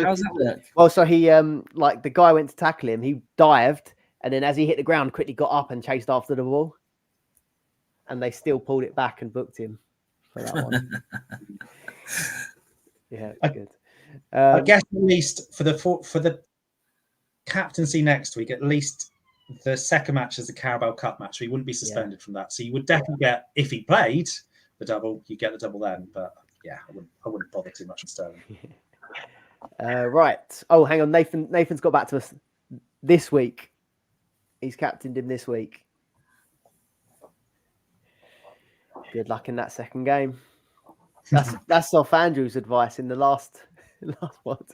Well, so he like the guy went to tackle him, he dived, and then as he hit the ground, quickly got up and chased after the ball. And they still pulled it back and booked him for that one. Yeah, good. I guess at least for the captaincy next week, at least the second match is the Carabao Cup match, so he wouldn't be suspended from that. So you would definitely get, if he played the double, you get the double then. But yeah, I wouldn't bother too much on Sterling. Right. Oh, hang on. Nathan's got back to us this week. He's captained him this week. Good luck in that second game. That's off Andrew's advice in the last one.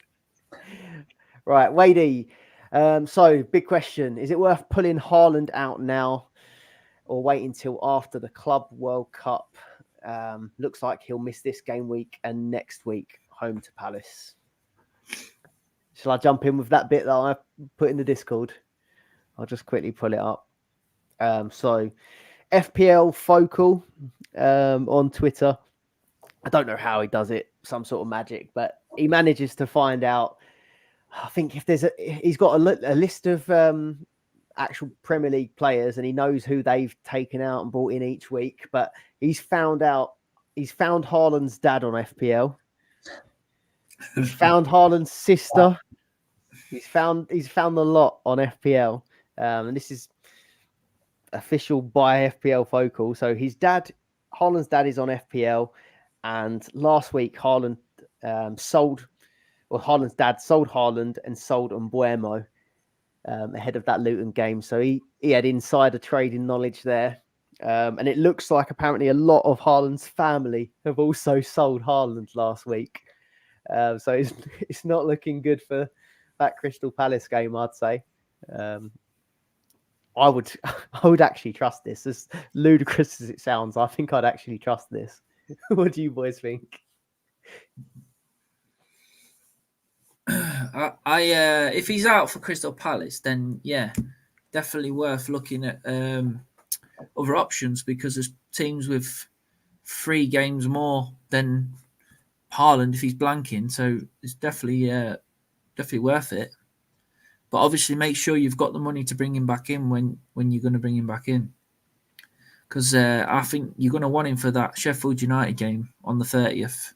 Right, Wadey. So big question: is it worth pulling Haaland out now, or wait until after the Club World Cup? Looks like he'll miss this game week and next week home to Palace. Shall I jump in with that bit that I put in the Discord? I'll just quickly pull it up. So FPL Focal on Twitter. I don't know how he does it, some sort of magic, but he manages to find out. I think if he's got a list of actual Premier League players, and he knows who they've taken out and brought in each week. But he's found Haaland's dad on FPL. He's found Haaland's sister. He's found the lot on FPL, and this is official by FPL Focal. So Haaland's dad is on FPL, and last week Haaland's dad sold Haaland and sold Mbuemo ahead of that Luton game. So he had insider trading knowledge there. And it looks like apparently a lot of Haaland's family have also sold Haaland last week. So it's not looking good for that Crystal Palace game, I'd say. I would I would actually trust this. As ludicrous as it sounds, I think I'd actually trust this. What do you boys think? If he's out for Crystal Palace, then yeah, definitely worth looking at other options, because there's teams with 3 games more than Haaland if he's blanking. So it's definitely worth it. But obviously, make sure you've got the money to bring him back in when you're going to bring him back in, because I think you're going to want him for that Sheffield United game on the 30th.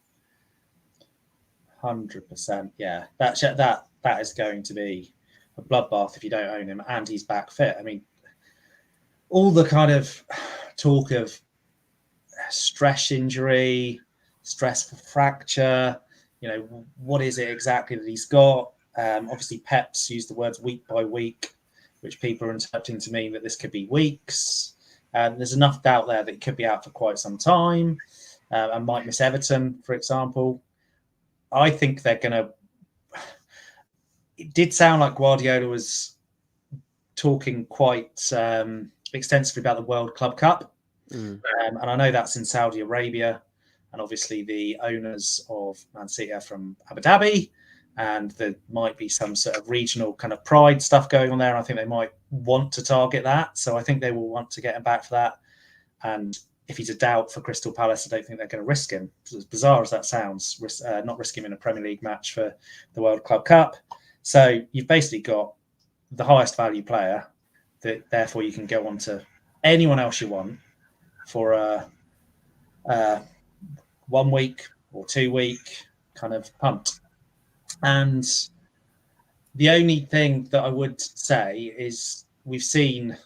100%. Yeah, that is going to be a bloodbath if you don't own him and he's back fit. I mean, all the kind of talk of stress injury, stress fracture, what is it exactly that he's got? Obviously, Pep's used the words week by week, which people are interpreting to mean that this could be weeks. There's enough doubt there that he could be out for quite some time and might miss Everton, for example. I think they're going to... It did sound like Guardiola was talking quite extensively about the World Club Cup. And I know that's in Saudi Arabia. And obviously the owners of Man City are from Abu Dhabi. And there might be some sort of regional kind of pride stuff going on there. And I think they might want to target that. So I think they will want to get him back for that. And if he's a doubt for Crystal Palace, I don't think they're going to risk him. As bizarre as that sounds, not risk him in a Premier League match for the World Club Cup. So you've basically got the highest value player that therefore you can go on to anyone else you want for a 1 week or 2 week kind of punt. And the only thing that I would say is we've seen,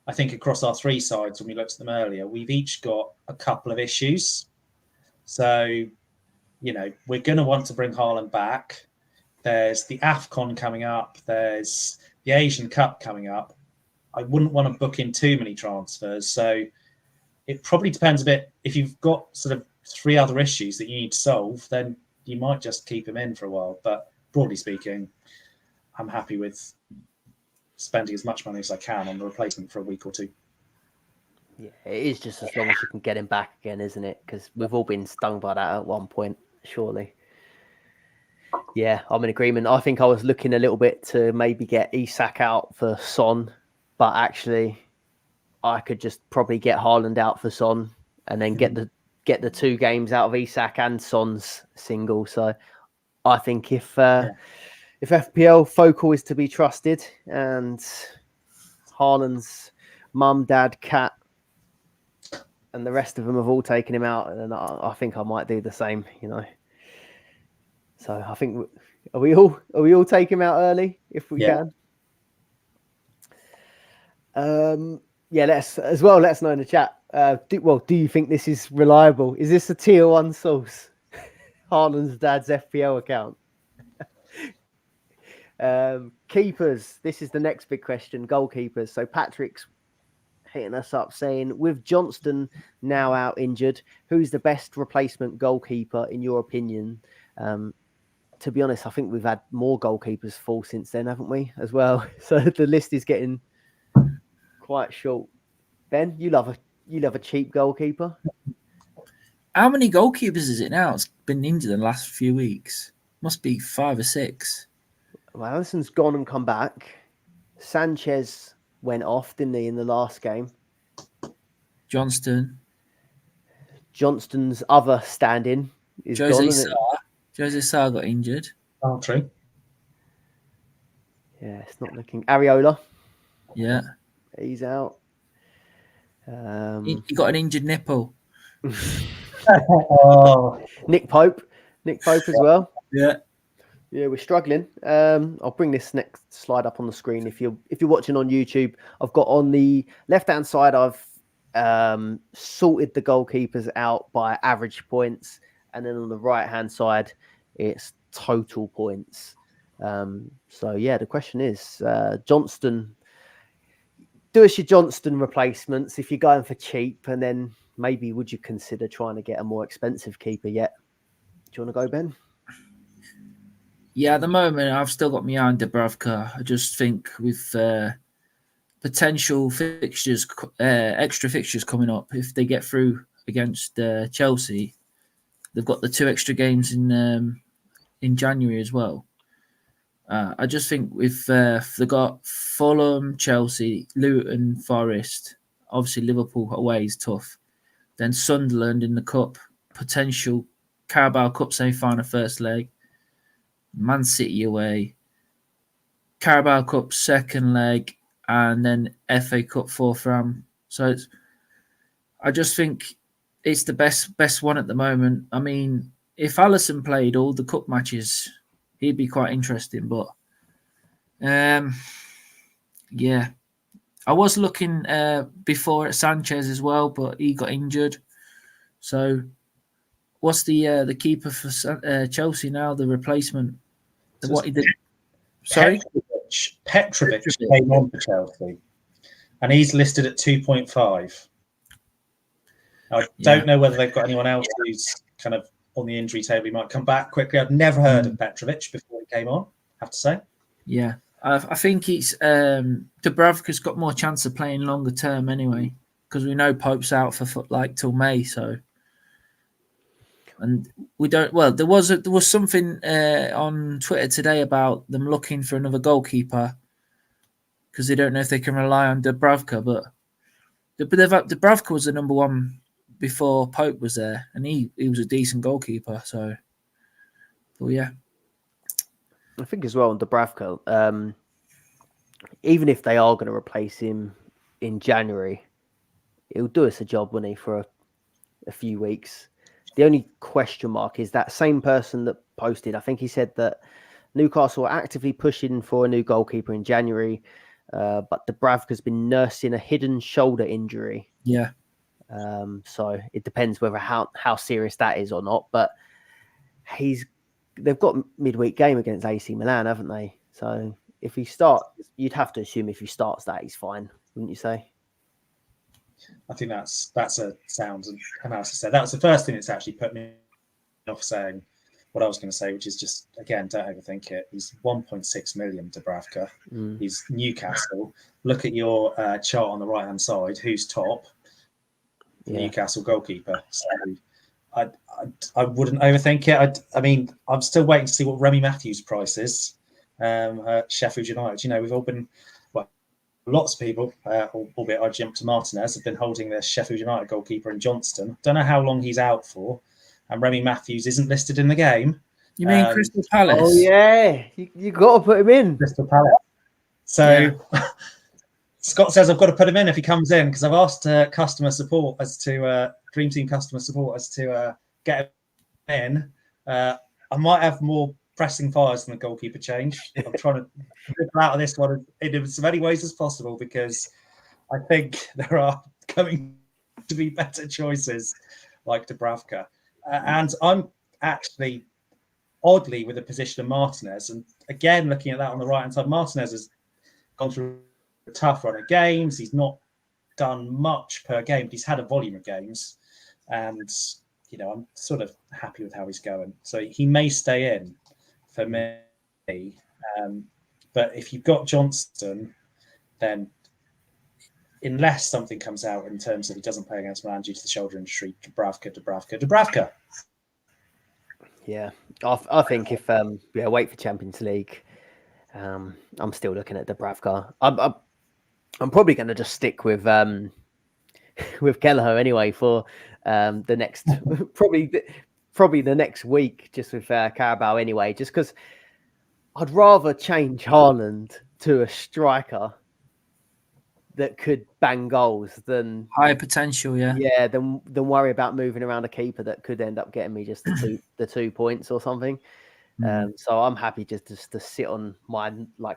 I think, across our 3 sides when we looked at them earlier, we've each got a couple of issues. So, we're going to want to bring Haaland back. There's the AFCON coming up. There's the Asian Cup coming up. I wouldn't want to book in too many transfers. So it probably depends a bit. If you've got sort of 3 other issues that you need to solve, then you might just keep him in for a while. But broadly speaking, I'm happy with spending as much money as I can on the replacement for a week or 2. Yeah, it is just as long as you can get him back again, isn't it? Because we've all been stung by that at one point, surely. Yeah, I'm in agreement. I think I was looking a little bit to maybe get Isak out for Son, but actually I could just probably get Haaland out for Son and then get the 2 games out of Isak and Son's single. So I think if FPL Focal is to be trusted and Haaland's mum, dad, cat, and the rest of them have all taken him out, and I think I might do the same, So I think are we all take him out early if we can? Let us know in the chat. Do you think this is reliable? Is this a tier 1 source? Haaland's dad's FPL account. Keepers. This is the next big question. Goalkeepers. So Patrick's hitting us up saying, with Johnston now out injured, who's the best replacement goalkeeper in your opinion? To be honest, I think we've had more goalkeepers fall since then, haven't we, as well? So the list is getting quite short. Ben, you love a cheap goalkeeper. How many goalkeepers is it now? It's been injured in the last few weeks. Must be 5 or 6. Well, Alisson's gone and come back. Sanchez went off, didn't he, in the last game? Johnston's other stand-in is Jose gone. Sarr. Jose Sarr got injured. Oh, true. Yeah, it's not looking. Areola. Yeah. He's out. He got an injured nipple. Nick Pope as well. Yeah. Yeah, we're struggling. I'll bring this next slide up on the screen. If you're watching on YouTube, I've got on the left-hand side, I've sorted the goalkeepers out by average points, and then on the right-hand side, it's total points. So yeah, the question is, Johnston. Do us your Johnston replacements if you're going for cheap, and then maybe would you consider trying to get a more expensive keeper yet? Do you want to go, Ben? Yeah, at the moment, I've still got my eye on Dubravka. I just think with potential fixtures, extra fixtures coming up. If they get through against Chelsea, they've got the 2 extra games in January as well. I just think if they got Fulham, Chelsea, Luton, Forest, obviously Liverpool away is tough. Then Sunderland in the cup, potential Carabao Cup semi-final first leg, Man City away, Carabao Cup second leg, and then FA Cup fourth round. So I just think it's the best one at the moment. I mean, if Alisson played all the cup matches, he'd be quite interesting. But yeah, I was looking before at Sanchez as well, but he got injured. So what's the keeper for Chelsea now? The replacement? What he did? Sorry, Petrovic came on for Chelsea, and he's listed at 2.5. I don't know whether they've got anyone else who's kind of on the injury table. He might come back quickly. I've never heard of Petrovic before he came on, I have to say. Yeah, I think it's Dubravka's got more chance of playing longer term anyway, because we know Pope's out for till May. So, and we don't. Well, there was something on Twitter today about them looking for another goalkeeper because they don't know if they can rely on Dubravka. But Dubravka was the number one before Pope was there, and he was a decent goalkeeper. So, well, yeah. I think as well on Dubravka, even if they are going to replace him in January, it'll do us a job, won't he, for a few weeks. The only question mark is that same person that posted. I think he said that Newcastle are actively pushing for a new goalkeeper in January, but Dubravka's been nursing a hidden shoulder injury. Yeah. So it depends whether how serious that is or not. But they've got midweek game against AC Milan, haven't they? So if he starts, you'd have to assume if he starts that he's fine, wouldn't you say? I think that's a sound analysis there. That was the first thing that's actually put me off saying what I was going to say, which is just, again, don't overthink it. He's 1.6 million, Dubravka. He's Newcastle. Look at your chart on the right-hand side. Who's top? Yeah. Newcastle goalkeeper. So I wouldn't overthink it. I mean, I'm still waiting to see what Remy Matthews' price is at Sheffield United. You know, we've all been, lots of people, albeit I jumped to Martinez, have been holding their Sheffield United goalkeeper in Johnston. Don't know how long he's out for. And Remy Matthews isn't listed in the game. You mean Crystal Palace? Oh, yeah. You got to put him in. Crystal Palace. So Scott says I've got to put him in if he comes in, because I've asked customer support Dream Team customer support as to get him in. I might have more pressing fires than the goalkeeper change. I'm trying to get out of this one in as many ways as possible, because I think there are going to be better choices like Dubravka. And I'm actually oddly with the position of Martinez. And again, looking at that on the right-hand side, Martinez has gone through a tough run of games. He's not done much per game, but he's had a volume of games. And, you know, I'm sort of happy with how he's going. So he may stay in for me. But if you've got Johnston, then unless something comes out in terms of he doesn't play against Milan due to the shoulder injury, Dubravka. Yeah, I think if wait for Champions League, I'm still looking at Dubravka. I'm probably going to just stick with Kelleher anyway for the next probably the next week, just with Carabao anyway, just because I'd rather change Haaland to a striker that could bang goals than higher potential, than worry about moving around a keeper that could end up getting me just the 2 points or something. So I'm happy just to sit on my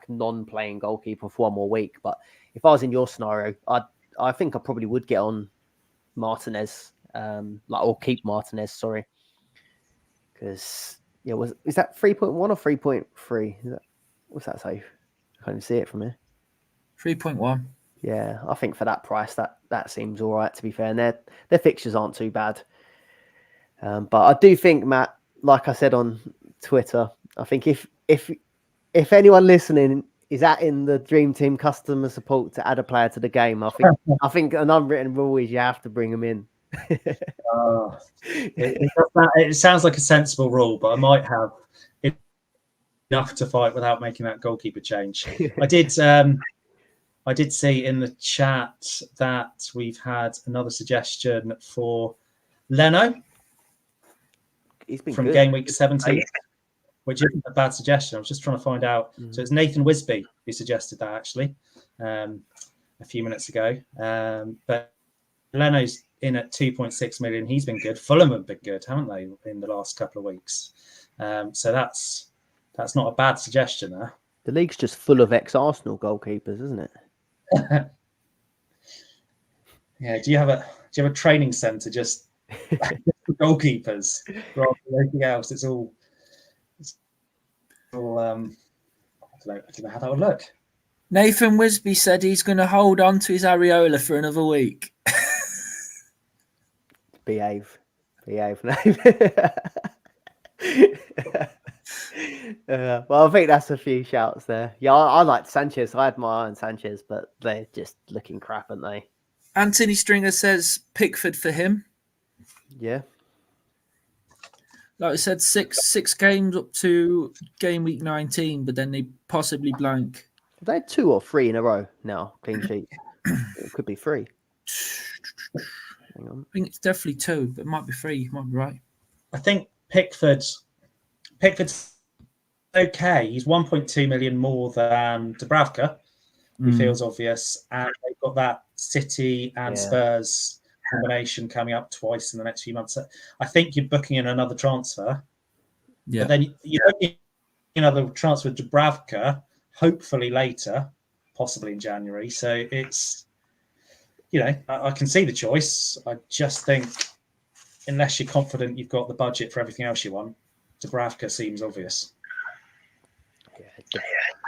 non-playing goalkeeper for one more week. But if I was in your scenario, I think I probably would get on Martinez, or keep Martinez. Sorry, because is that 3.1 or 3.3? What's that say? I can't even see it from here. 3.1. Yeah, I think for that price, that seems all right, to be fair. And their fixtures aren't too bad. But I do think, Matt, like I said on Twitter, I think if anyone listening is that in the Dream Team customer support to add a player to the game? I think an unwritten rule is you have to bring them in. It sounds like a sensible rule, but I might have enough to fight without making that goalkeeper change. I did see in the chat that we've had another suggestion for Leno. He's been from good. Gameweek 17, which isn't a bad suggestion. I was just trying to find out. So it's Nathan Wisby who suggested that actually a few minutes ago. But Leno's in at 2.6 million. He's been good. Fulham have been good, haven't they, in the last couple of weeks? So that's not a bad suggestion there. The league's just full of ex-Arsenal goalkeepers, isn't it? Yeah. Do you have a training centre just for goalkeepers rather than anything else? It's all I don't know how that would look. Nathan Wisby said he's going to hold on to his areola for another week. Behave. Well, I think that's a few shouts there. Yeah, I liked Sanchez. I had my eye on Sanchez, but they're just looking crap, aren't they? Anthony Stringer says Pickford for him. Yeah. Like I said, six games up to game week 19, but then they possibly blank. They had 2 or 3 in a row now, clean sheets. It could be 3. Hang on. I think it's definitely 2, but it might be 3. You might be right. I think Pickford's okay. He's 1.2 million more than Dubravka, who feels obvious. And they've got that City and Spurs combination coming up twice in the next few months. I think you're booking in another transfer. Yeah. But then you're booking another transfer with Dubravka, hopefully later, possibly in January. So it's, I can see the choice. I just think, unless you're confident you've got the budget for everything else you want, Dubravka seems obvious.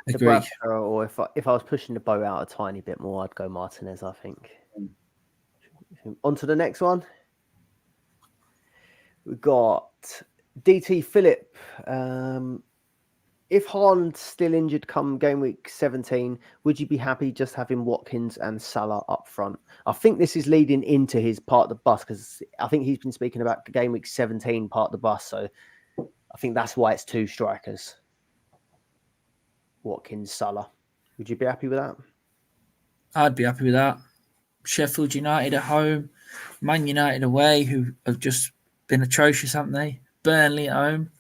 Agree. Or if I was pushing the boat out a tiny bit more, I'd go Martinez, I think. On to the next one. We've got DT Phillip. If Haaland's still injured come game week 17, would you be happy just having Watkins and Salah up front? I think this is leading into his part of the bus, because I think he's been speaking about game week 17 part of the bus. So I think that's why it's 2 strikers. Watkins, Salah. Would you be happy with that? I'd be happy with that. Sheffield United at home, Man United away, who have just been atrocious, haven't they? Burnley at home,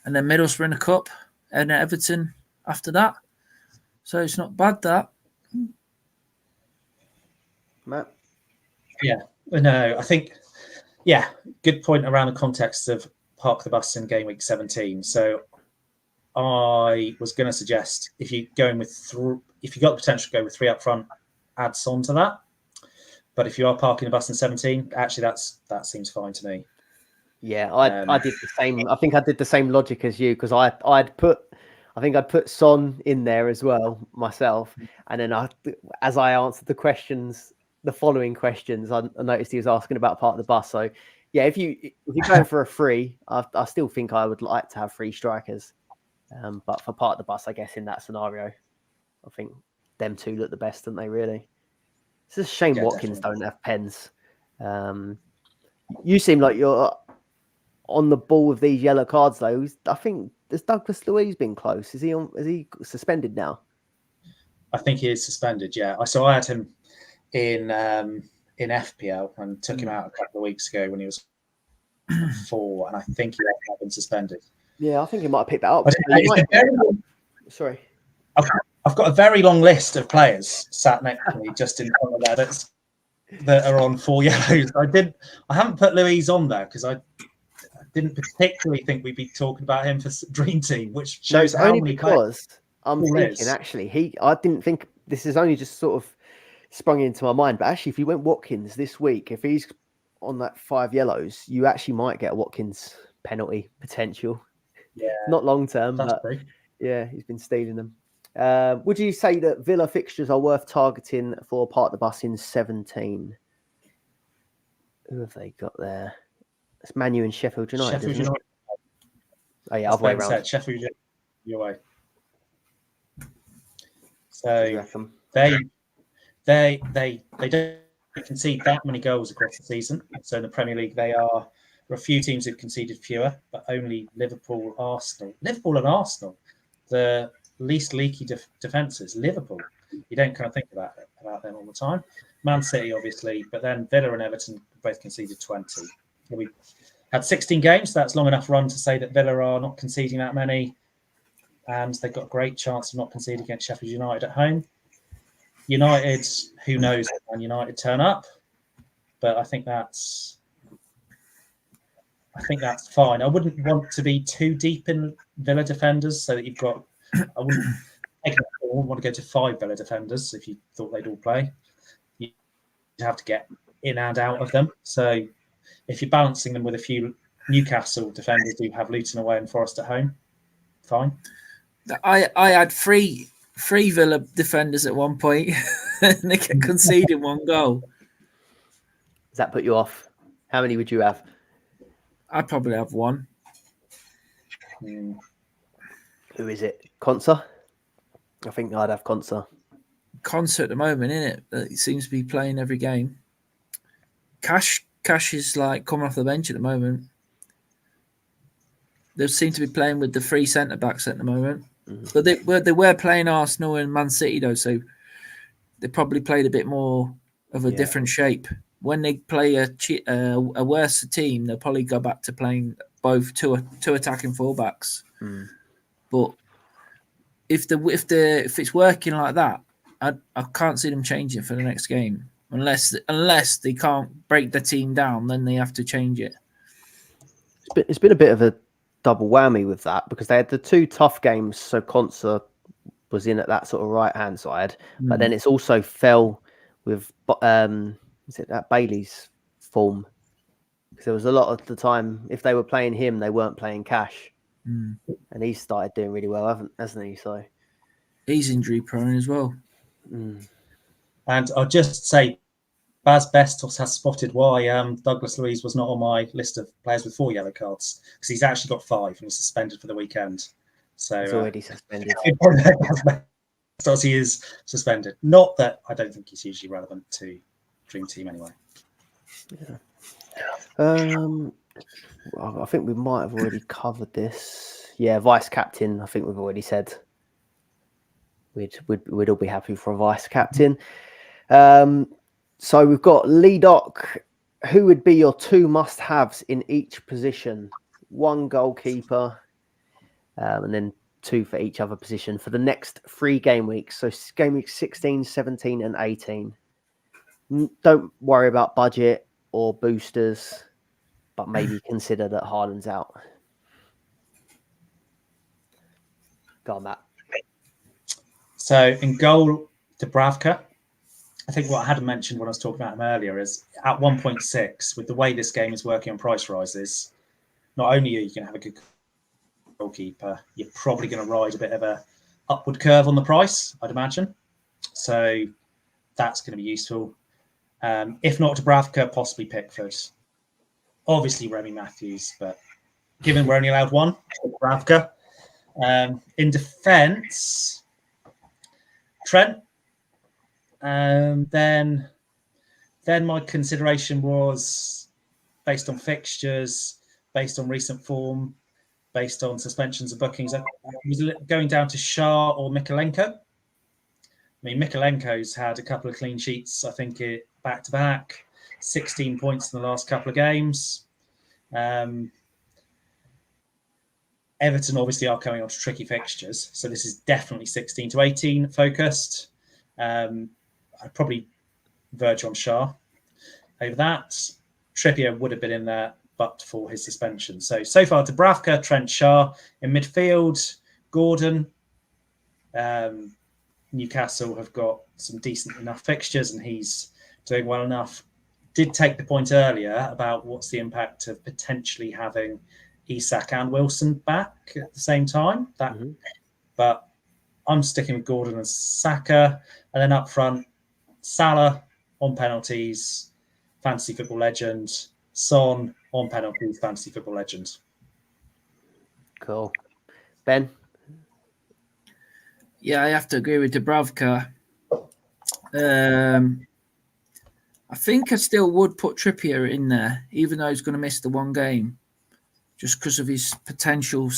and then Middlesbrough in the Cup, and Everton after that. So it's not bad, that. Matt? Yeah. No, I think, good point around the context of park the bus in game week 17. So I was going to suggest if you got the potential to go with 3 up front, add Son to that. But if you are parking the bus in 17, actually that seems fine to me. Yeah, I did the same. I think I did the same logic as you, because I'd put Son in there as well myself, and then as I answered the following questions, I noticed he was asking about part of the bus. So yeah, if you're going for a 3, I still think I would like to have 3 strikers. But for part of the bus, I guess in that scenario, I think them 2 look the best, don't they? Really, it's a shame Watkins don't have pens. You seem like you're on the ball with these yellow cards, though. I think has Douglas Luiz been close? Is he suspended now? I think he is suspended. Yeah, I had him in FPL and took him out a couple of weeks ago when he was 4, and I think he had been suspended. Yeah, I think he might have picked that up. Sorry. I've got a very long list of players sat next to me just in front of that are on 4 yellows. I haven't put Luiz on there because I didn't particularly think we'd be talking about him for Dream Team, which shows how only many because I'm thinking actually I didn't think this is only just sort of sprung into my mind, but actually if you went Watkins this week, if he's on that 5 yellows, you actually might get a Watkins penalty potential. Yeah, not long term, but yeah, he's been stealing them. Would you say that Villa fixtures are worth targeting for part of the bus in 17? Who have they got there? It's Man U and Sheffield United. Sheffield United. Oh yeah, other way around. Sheffield United, your way. So they don't concede that many goals across the season. So in the Premier League, there are a few teams who've conceded fewer, but only Liverpool, and Arsenal, the least leaky defences. Liverpool, you don't kind of think about them all the time. Man City, obviously, but then Villa and Everton both conceded 20. We had 16 games. So that's long enough run to say that Villa are not conceding that many, and they've got a great chance of not conceding against Sheffield United at home. United, who knows when United turn up, but I think that's fine. I wouldn't want to be too deep in Villa defenders, so that you've got. I wouldn't want to go to 5 Villa defenders if you thought they'd all play. You'd have to get in and out of them. So if you're balancing them with a few Newcastle defenders who have Luton away and Forest at home, fine. I had three Villa defenders at one point, and they kept conceding 1 goal. Does that put you off? How many would you have? I'd probably have 1. Who is it? Conser? I think I'd have Conser. Conser at the moment, isn't it? He seems to be playing every game. Cash is like coming off the bench at the moment. They seem to be playing with the 3 centre backs at the moment. But they were playing Arsenal and Man City though, so they probably played a bit more of a different shape. When they play a worse team, they'll probably go back to playing both two attacking fullbacks. But if it's working like that, I can't see them changing for the next game unless they can't break the team down. Then they have to change it. It's been a bit of a double whammy with that because they had the 2 tough games. So Conser was in at that sort of right hand side, but then it's also fell with is it that Bailey's form? Because there was a lot of the time if they were playing him, they weren't playing Cash, and he's started doing really well, hasn't he? So he's injury prone as well. And I'll just say, Baz Bestos has spotted why Douglas Luiz was not on my list of players with 4 yellow cards, because he's actually got 5 and he's suspended for the weekend. So he's already suspended. Bestos, he is suspended. Not that I don't think he's hugely relevant to Dream Team anyway. I think we might have already covered this. Yeah, vice captain. I think we've already said we'd all be happy for a vice captain. So we've got Lee Doc. Who would be your 2 must-haves in each position? 1 goalkeeper, and then 2 for each other position for the next 3 game weeks. So game week 16, 17, and 18. Don't worry about budget or boosters, but maybe consider that Haaland's out. Go on, Matt. So in goal, Dubravka. I think what I hadn't mentioned when I was talking about him earlier is at 1.6, with the way this game is working on price rises, not only are you going to have a good goalkeeper, you're probably going to ride a bit of a upward curve on the price, I'd imagine. So that's going to be useful. If not Dubravka, possibly Pickford. Obviously Remy Matthews, but given we're only allowed 1, Dubravka. In defence, Trent. Then my consideration was based on fixtures, based on recent form, based on suspensions and bookings. I was going down to Shah or Mikolenko. I mean, Mikolenko's had a couple of clean sheets, I think, back to back, 16 points in the last couple of games. Everton obviously are coming on to tricky fixtures, so this is definitely 16 to 18 focused. I'd probably verge on Shah over that. Trippier would have been in there, but for his suspension. So far, Dubravka, Trent, Shah. In midfield, Gordon. Newcastle have got some decent enough fixtures and he's doing well enough. Did take the point earlier about what's the impact of potentially having Isak and Wilson back at the same time. But I'm sticking with Gordon and Saka. And then up front, Salah on penalties, fantasy football legend. Son on penalties, fantasy football legend. Cool. Ben? Yeah, I have to agree with Dubravka. I think I still would put Trippier in there, even though he's going to miss the one game, just because of his potential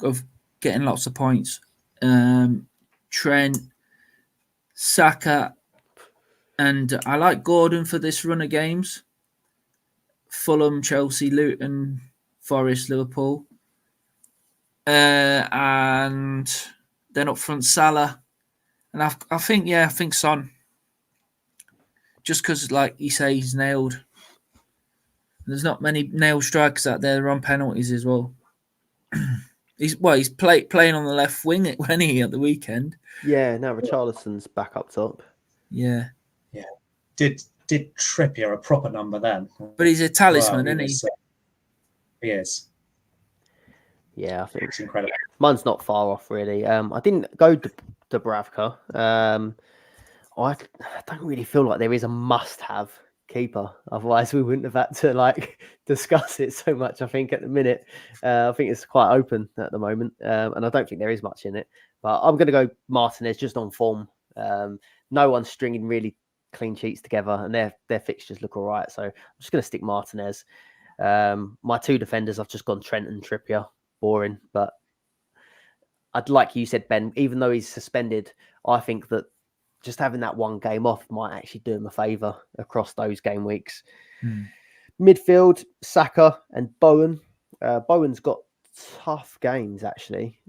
of getting lots of points. Trent, Saka, and I like Gordon for this run of games. Fulham, Chelsea, Luton, Forest, Liverpool. And then up front, Salah. And I think Son. Just because, like you say, he's nailed. There's not many nailed strikers out there on penalties as well. He's playing on the left wing when he at the weekend. Yeah, now Richarlison's back up top. Yeah. Did Trippier a proper number then? But he's a talisman, isn't he? He is. Yeah, I think it's incredible. Mine's not far off, really. I didn't go to Dubravka. I don't really feel like there is a must-have keeper. Otherwise, we wouldn't have had to discuss it so much. I think at the minute, I think it's quite open at the moment, and I don't think there is much in it. But I'm going to go Martinez just on form. No one's stringing really clean sheets together, and their fixtures look all right. So I'm just going to stick Martinez. My two defenders, I've just gone Trent and Trippier. Boring, but I'd like you said, Ben. Even though he's suspended, I think that just having that one game off might actually do him a favour across those game weeks. Midfield, Saka and Bowen. Bowen's got tough games, actually.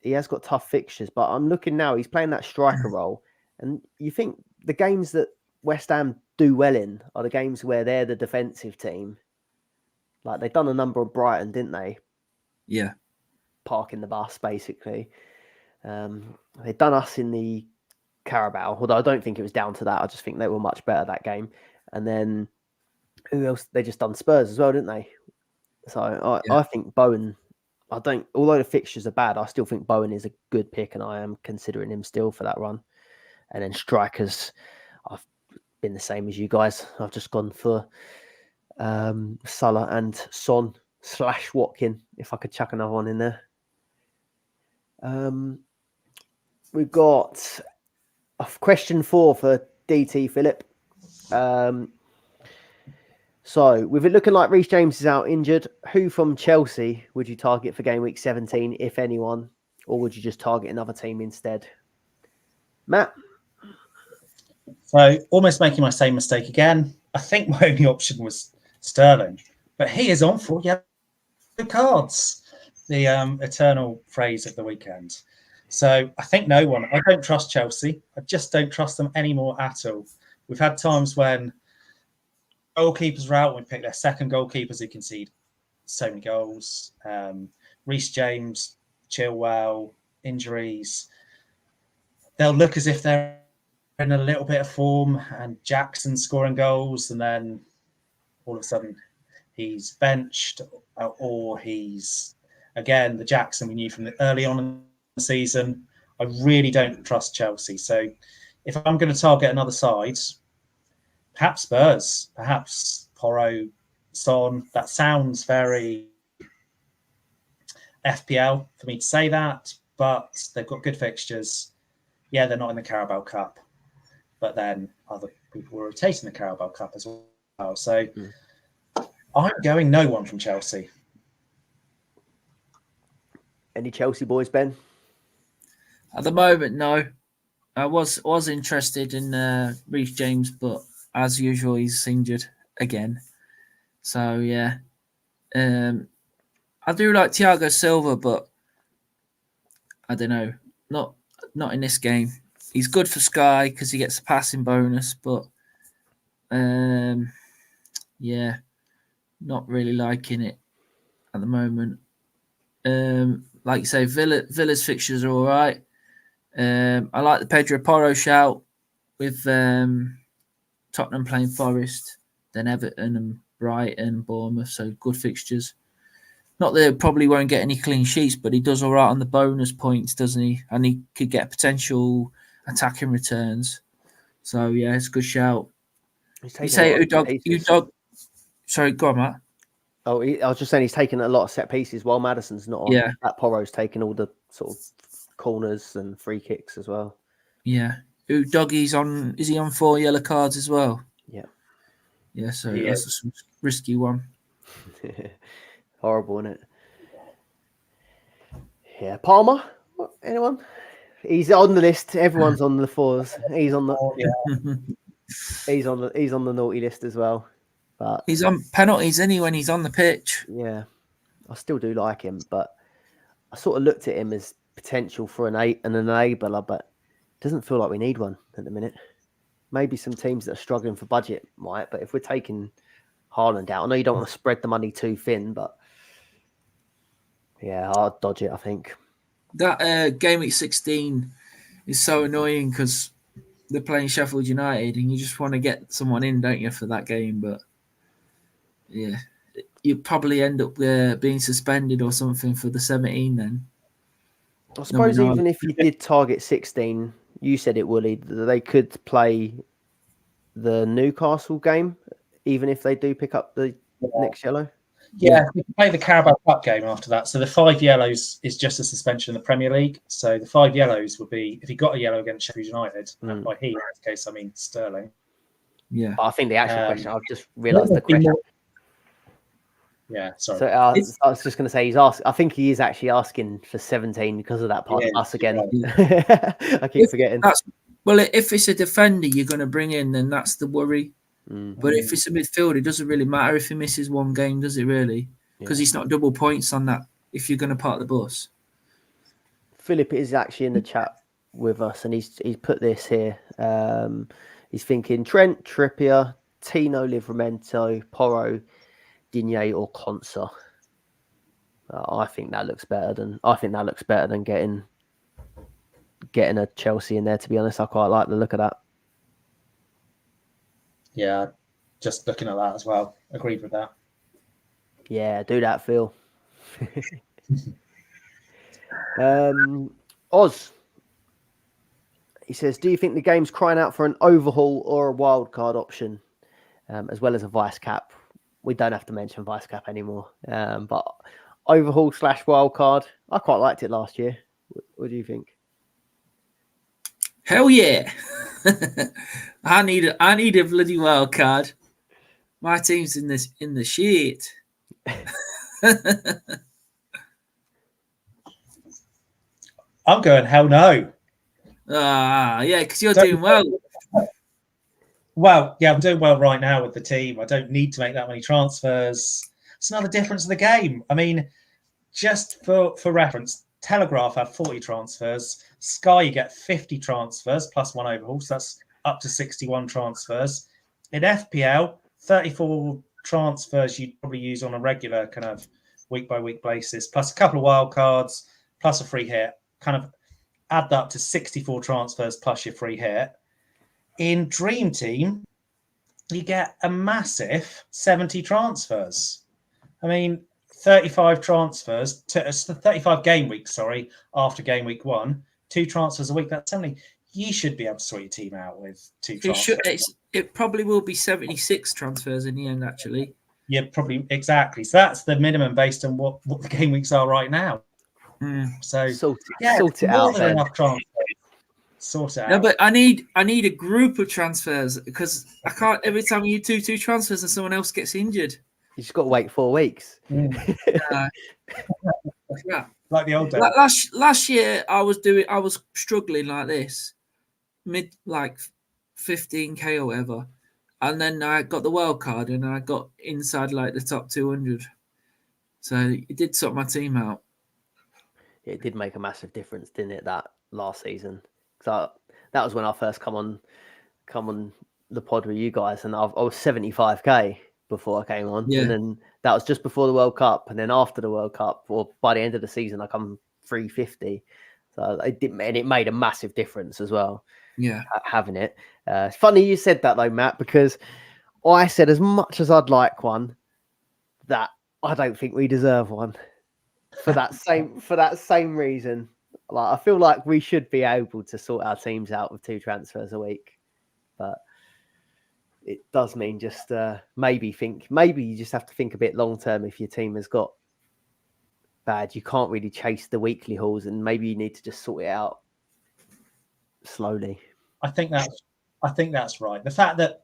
He has got tough fixtures, but I'm looking now, he's playing that striker role. And you think the games that West Ham do well in are the games where they're the defensive team. Like, they've done a number of Brighton, didn't they? Yeah. Parking the bus, basically. They've done us in the Carabao, although I don't think it was down to that. I just think they were much better that game. And then who else? They just done Spurs as well, didn't they? So I think Bowen, although the fixtures are bad, I still think Bowen is a good pick, and I am considering him still for that run. And then strikers, I've been the same as you guys. I've just gone for Salah and Son / Watkin, if I could chuck another one in there. We've got question 4 for DT Philip. So, with it looking like Reece James is out injured, who from Chelsea would you target for game week 17, if anyone, or would you just target another team instead? Matt? So, almost making my same mistake again. I think my only option was Sterling, but he is on for yellow cards. The eternal phrase of the weekend. So I think no one. I don't trust Chelsea. I just don't trust them anymore at all. We've had times when goalkeepers are out. We pick their second goalkeepers who concede so many goals. Reece James, Chilwell, injuries. They'll look as if they're in a little bit of form, and Jackson scoring goals, and then all of a sudden he's benched, or he's again the Jackson we knew from the early on in the season. I really don't trust Chelsea. So if I'm going to target another side, perhaps Spurs, perhaps Porro, Son. That sounds very FPL for me to say that, but they've got good fixtures. Yeah, they're not in the Carabao Cup, but then other people were rotating the Carabao Cup as well. So I'm going no one from Chelsea. Any Chelsea boys, Ben? At the moment, no. I was interested in Reece James, but as usual, he's injured again. So yeah, I do like Thiago Silva, but I don't know, not in this game. He's good for Sky because he gets a passing bonus, but yeah, not really liking it at the moment. Like you say, Villa's fixtures are all right. I like the Pedro Porro shout with Tottenham playing Forest, then Everton and Brighton, Bournemouth, so good fixtures. Not that he probably won't get any clean sheets, but he does all right on the bonus points, doesn't he? And he could get potential attacking returns. So yeah, it's a good shout. You say Udog. Sorry, go on, Matt. I was just saying he's taking a lot of set pieces while Maddison's not on. Yeah. That Porro's taking all the sort of corners and free kicks as well. Yeah. Doggy's on. Is he on 4 yellow cards as well? Yeah. Yeah. So Yeah. that's a risky one. Horrible, isn't it? Yeah. Palmer? Anyone? He's on the list. Everyone's on the 4s. He's on the Oh, yeah. he's on the naughty list as well. But He's on penalties when he's on the pitch. yeah, I still do like him, but I sort of looked at him as potential for an enabler, but it doesn't feel like we need one at the minute. Maybe some teams that are struggling for budget might, but if we're taking Haaland out, I know you don't want to spread the money too thin, but yeah, I'll dodge it, I think. That Gameweek16 is so annoying because they're playing Sheffield United and you just want to get someone in, don't you, for that game? But yeah, you probably end up being suspended or something for the 17 then. I suppose even if you did target 16, you said it, Wooly, they could play the Newcastle game, even if they do pick up the next yellow. Yeah, we can play the Carabao Cup game after that. So the 5 yellows is just a suspension in the Premier League. So the 5 yellows would be if he got a yellow against Sheffield United, and by he, in this case, I mean Sterling. Yeah. But I think the actual question, I've just realised the question. Yeah, sorry. So I was just going to say I think he is actually asking for 17 because of that part of us again. I keep forgetting. If it's a defender you're going to bring in, then that's the worry. But if it's a midfielder, it doesn't really matter if he misses one game, does it really? Because he's not double points on that if you're going to park the bus. Philip is actually in the chat with us, and he's put this here. He's thinking Trent, Trippier, Tino, Livramento, Porro, Digne, or Konsa. I think that looks better than getting a Chelsea in there. To be honest, I quite like the look of that. Yeah, just looking at that as well. Agreed with that. Yeah, do that, Phil. Oz. He says, do you think the game's crying out for an overhaul or a wild card option, as well as a vice cap? We don't have to mention vice cap anymore. But overhaul / wild card, I quite liked it last year. What do you think? Hell yeah. I need a bloody wild card. My team's in the shit. I'm going hell no. Yeah, because you're doing well. Well, yeah, I'm doing well right now with the team. I don't need to make that many transfers. It's another difference of the game. I mean, just for reference, Telegraph have 40 transfers. Sky, you get 50 transfers plus one overhaul. So that's up to 61 transfers. In FPL, 34 transfers you'd probably use on a regular kind of week-by-week basis, plus a couple of wild cards, plus a free hit. Kind of add that up to 64 transfers plus your free hit. In Dream Team, you get a massive 70 transfers. I mean, 35 transfers, 35 game weeks, after game week 1, 2 transfers a week. That's 70. You should be able to sort your team out with 2 transfers. It probably will be 76 transfers in the end, actually. Yeah, probably. Exactly. So that's the minimum based on what the game weeks are right now. So sort it more out. than enough transfers. Sort it out. No, but I need a group of transfers because I can't. Every time you do 2 transfers and someone else gets injured, you just got to wait 4 weeks. Yeah. Like the old days. Last year, I was struggling like this, mid like 15k or whatever, and then I got the wild card and I got inside like the top 200. So it did sort my team out. It did make a massive difference, didn't it? That last season. So that was when I first come on the pod with you guys, and I was 75k before I came on, and then that was just before the World Cup, and then after the World Cup, or by the end of the season, I come 350. So it made a massive difference as well. Yeah, having it. It's funny you said that though, Matt, because I said as much as I'd like one, that I don't think we deserve one for that same reason. Like I feel like we should be able to sort our teams out with 2 transfers a week, but it does mean just maybe you just have to think a bit long term if your team has got bad. You can't really chase the weekly hauls, and maybe you need to just sort it out slowly. I think that's right. The fact that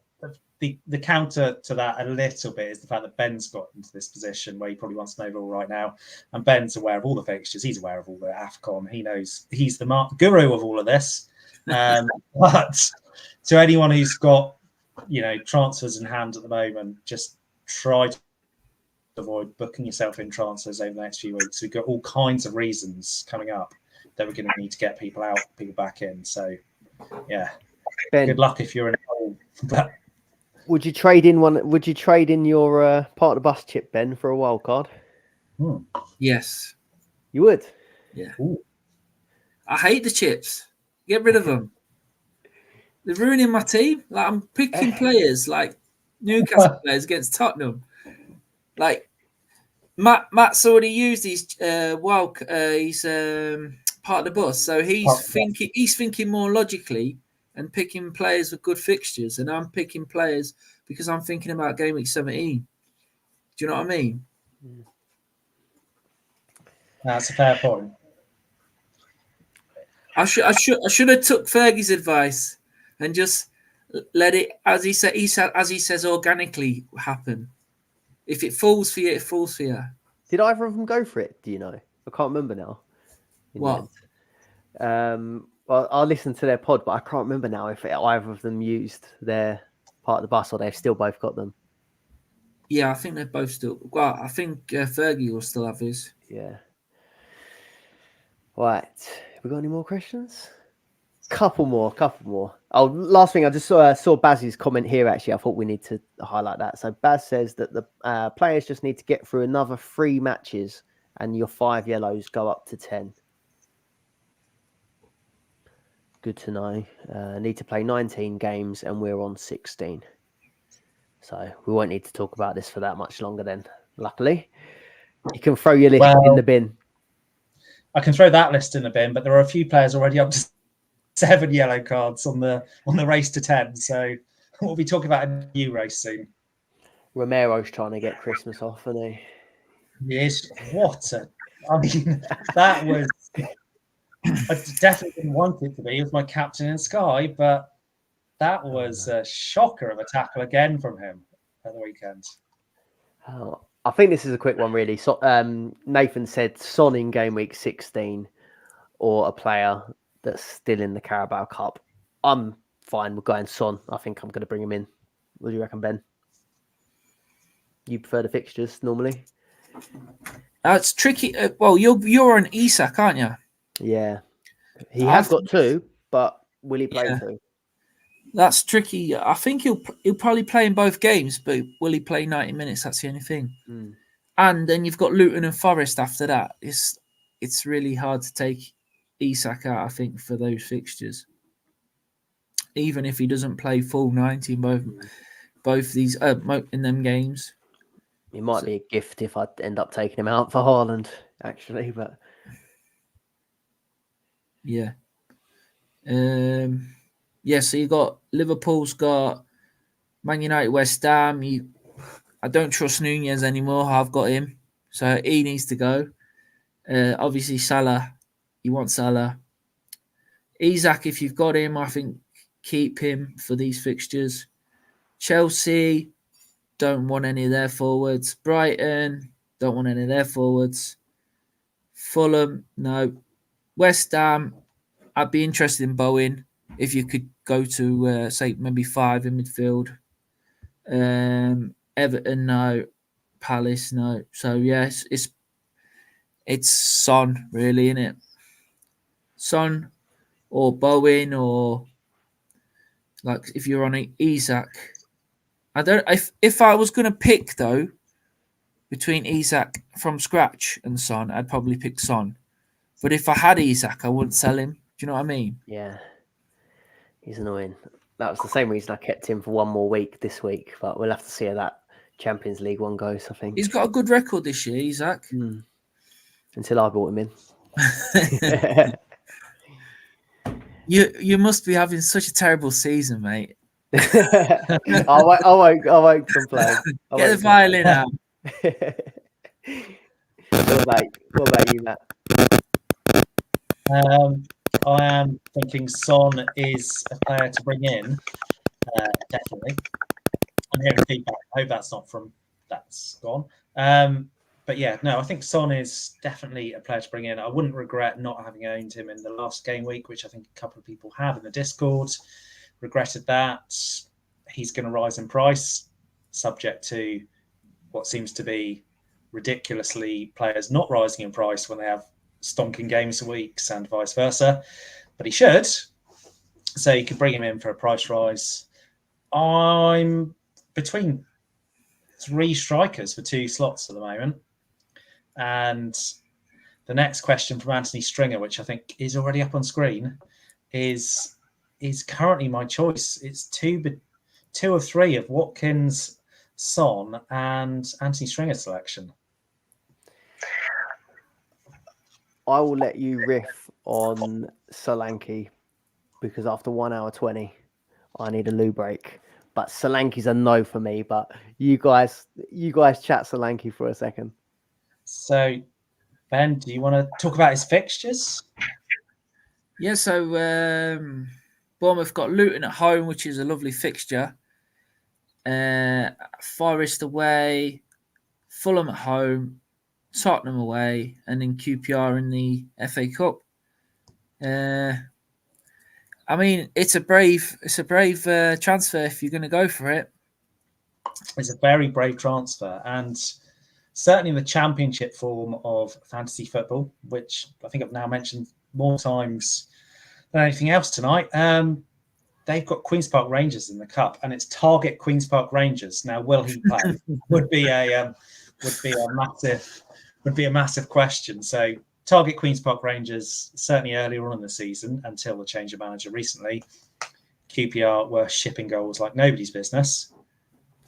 the counter to that a little bit is the fact that Ben's got into this position where he probably wants an overall right now, and Ben's aware of all the fixtures. He's aware of all the AFCON. He knows he's the guru of all of this. But to anyone who's got transfers in hand at the moment, just try to avoid booking yourself in transfers over the next few weeks. We've got all kinds of reasons coming up that we're going to need to get people out, people back in. So, yeah, Ben, good luck if you're in a hole. But would you trade in Would you trade in your part of the bus chip, Ben, for a wild card? Yes, you would. Yeah. Ooh. I hate the chips. Get rid of them. They're ruining my team. Like, I'm picking players like Newcastle players against Tottenham. Like, Matt's already used his he's part of the bus, so he's thinking more logically and picking players with good fixtures, and I'm picking players because I'm thinking about Gameweek 17. Do you know what I mean? That's a fair point. I should have took Fergie's advice and just let it, as he says, organically happen. If it falls for you, it falls for you. Did either of them go for it? Do you know? I can't remember now. What? Well, I'll listen to their pod, but I can't remember now if either of them used their part of the bus or they've still both got them. Yeah, I think they're both still. Well, I think Fergie will still have his. Yeah. Right. Have we got any more questions? Couple more. Oh, last thing, I just saw Baz's comment here, actually. I thought we need to highlight that. So Baz says that the players just need to get through another 3 matches and your 5 yellows go up to 10. Good to know. Need to play 19 games and we're on 16. So we won't need to talk about this for that much longer then, luckily. You can throw your list in the bin. I can throw that list in the bin, but there are a few players already up to 7 yellow cards on the race to 10. So we'll be talking about a new race soon. Romero's trying to get Christmas off, isn't he? Yes. That was... I definitely didn't want it to be. He was my captain in Sky, but that was a shocker of a tackle again from him at the weekend. Oh, I think this is a quick one, really. So, Nathan said Son in game week 16 or a player that's still in the Carabao Cup. I'm fine with going Son. I think I'm going to bring him in. What do you reckon, Ben? You prefer the fixtures normally? It's tricky. Well, you're an Isak, aren't you? Yeah. He has got 2, but will he play 2? That's tricky. I think he'll probably play in both games, but will he play 90 minutes? That's the only thing. And then you've got Luton and Forest after that. It's really hard to take Isak out, I think, for those fixtures. Even if he doesn't play full 90 in both these in them games. It might be a gift if I end up taking him out for Haaland, actually, but yeah. So you got Liverpool's got Man United, West Ham. I don't trust Nunez anymore. I've got him, so he needs to go. Obviously Salah, you want Salah. Isak, if you've got him, I think keep him for these fixtures. Chelsea, don't want any of their forwards. Brighton, don't want any of their forwards. Fulham, no. West Ham, I'd be interested in Bowen if you could go to, say, maybe 5 in midfield. Everton, no. Palace, no. So, yes, it's Son, really, isn't it? Son or Bowen, or like if you're on Isak. I don't. If I was going to pick, though, between Isak from scratch and Son, I'd probably pick Son. But if I had Isak, I wouldn't sell him. Do you know what I mean? Yeah. He's annoying. That was the same reason I kept him for one more week this week, but we'll have to see how that Champions League one goes, I think. He's got a good record this year, Isak. Until I brought him in. You must be having such a terrible season, mate. I won't complain. Get the violin out. What about you, Matt? I am thinking Son is a player to bring in, definitely. I'm hearing feedback. I hope that's gone. But yeah, no, I think Son is definitely a player to bring in. I wouldn't regret not having owned him in the last game week, which I think a couple of people have in the Discord. Regretted that. He's going to rise in price, subject to what seems to be ridiculously players not rising in price when they have stonking games weeks and vice versa. But he should. So you could bring him in for a price rise. I'm between 3 strikers for 2 slots at the moment. And the next question from Anthony Stringer, which I think is already up on screen, is currently my choice. It's two of 3 of Watkins, Son, and Anthony Stringer selection. I will let you riff on Solanke because after 1 hour 20, I need a loo break. But Solanke's a no for me. But you guys chat Solanke for a second. So, Ben, do you want to talk about his fixtures? Yeah, so Bournemouth got Luton at home, which is a lovely fixture. Forest away, Fulham at home, Tottenham away, and then QPR in the FA Cup. I mean, it's a brave transfer if you're going to go for it. It's a very brave transfer, and certainly in the championship form of fantasy football, which I think I've now mentioned more times than anything else tonight. They've got Queen's Park Rangers in the cup, and it's target Queen's Park Rangers. Now, will he play? would be a massive question. So, target Queen's Park Rangers certainly earlier on in the season until the change of manager recently. QPR were shipping goals like nobody's business.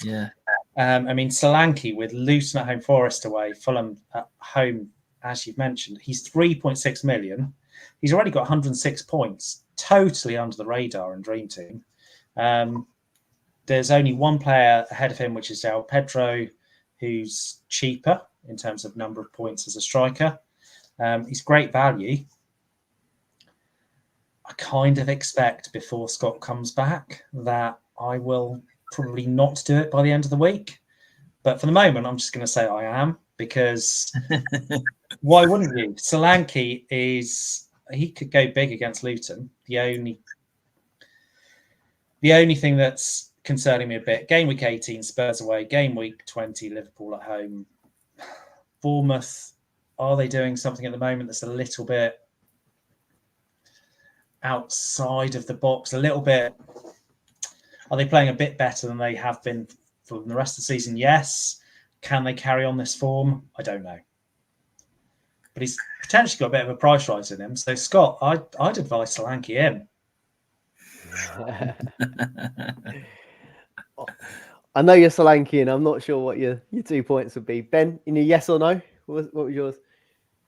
Yeah. I mean, Solanke with Luton at home, Forest away, Fulham at home, as you've mentioned, he's 3.6 million. He's already got 106 points, totally under the radar in Dream Team. There's only one player ahead of him, which is João Pedro, who's cheaper in terms of number of points as a striker. He's great value. I kind of expect before Scott comes back that I will probably not do it by the end of the week. But for the moment, I'm just going to say I am, because why wouldn't you? Solanke he could go big against Luton. The only thing that's concerning me a bit, game week 18, Spurs away, game week 20, Liverpool at home. Bournemouth, are they doing something at the moment that's a little bit outside of the box, a little bit? Are they playing a bit better than they have been for the rest of the season? Yes. Can they carry on this form? I don't know. But he's potentially got a bit of a price rise in him. So, Scott, I'd advise Solanke in. I know you're Solanke, and I'm not sure what your 2 points would be. Ben, in a yes or no? What was yours?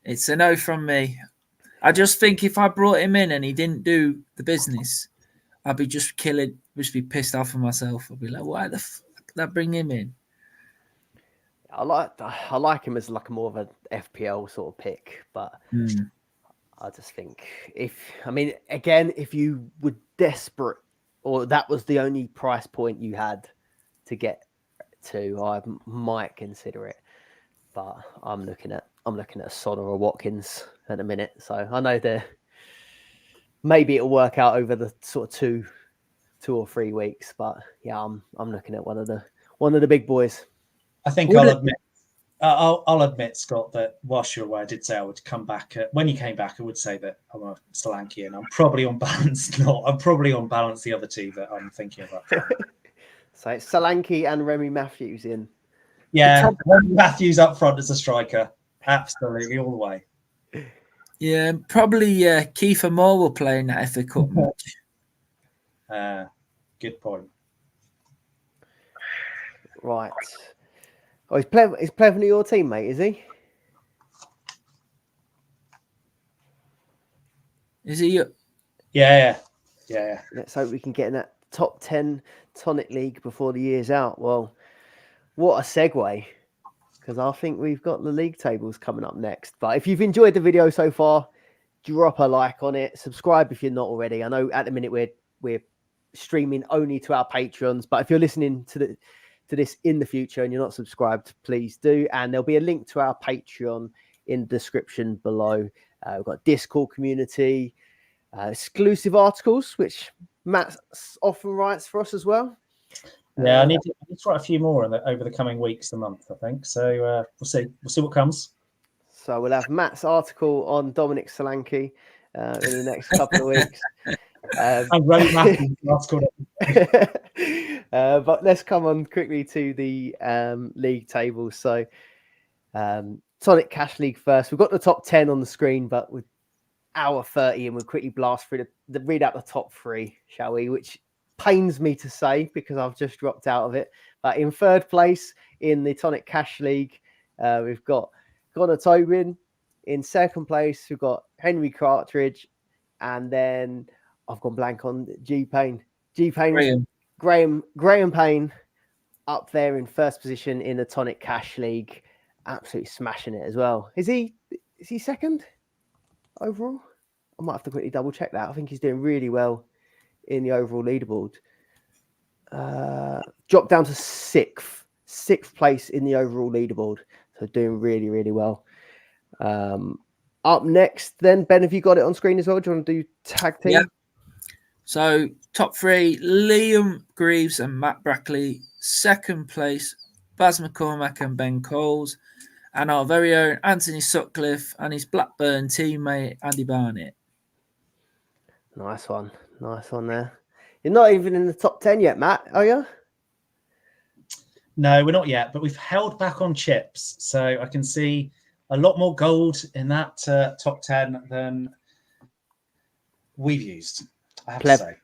It's a no from me. I just think if I brought him in and he didn't do the business, I'd be just be pissed off at myself. I'd be like, why the fuck did I bring him in? I like him as like more of an FPL sort of pick, but I just think if you were desperate or that was the only price point you had to get to, I might consider it. But I'm looking at a Son or a Watkins at the minute, so I know maybe it'll work out over the sort of two or 3 weeks. But yeah, I'm looking at one of the big boys. I think I'll admit, Scott, that whilst you're away, I did say I would come back. When you came back, I would say that I'm a Solanke, and I'm probably on balance the other two that I'm thinking about. So it's Solanke and Remy Matthews in. Yeah, Remy Matthews up front as a striker, absolutely all the way. Yeah, probably Kiefer Moore will play in that FA Cup match. Good point. Right. Oh, is Plevny your teammate, is he? Is he? Yeah. Let's hope we can get in that top 10 Tonic League before the year's out. Well, what a segue. because I think we've got the league tables coming up next. But if you've enjoyed the video so far, drop a like on it. Subscribe if you're not already. I know at the minute we're streaming only to our patrons, but if you're listening to this in the future and you're not subscribed, please do. And there'll be a link to our Patreon in the description below. We've got Discord community, exclusive articles, which Matt often writes for us as well. Yeah, I need to write a few more over the coming weeks and month, I think. So we'll see. We'll see what comes. So we'll have Matt's article on Dominic Solanke in the next couple of weeks. I'm very happy. But let's come on quickly to the league table. So Tonic Cash League first. We've got the top 10 on the screen, but with hour 30 and we'll quickly blast through read out the top 3, shall we? Which pains me to say because I've just dropped out of it. But in third place in the Tonic Cash League, we've got Connor Tobin. In second place, we've got Henry Cartridge. And then I've gone blank on G Payne. Graham Payne up there in first position in the Tonic Cash League. Absolutely smashing it as well. Is he second overall? I might have to quickly double check that. I think he's doing really well in the overall leaderboard. Dropped down to sixth place in the overall leaderboard. So doing really, really well. Up next, then, Ben, have you got it on screen as well? Do you want to do tag team? Yeah. So top 3, Liam Greaves and Matt Brackley. Second place, Baz McCormack and Ben Coles. And our very own Anthony Sutcliffe and his Blackburn teammate, Andy Barnett. Nice one there. You're not even in the top 10 yet, Matt, are you? No, we're not yet, but we've held back on chips. So I can see a lot more gold in that top 10 than we've used, I have to say.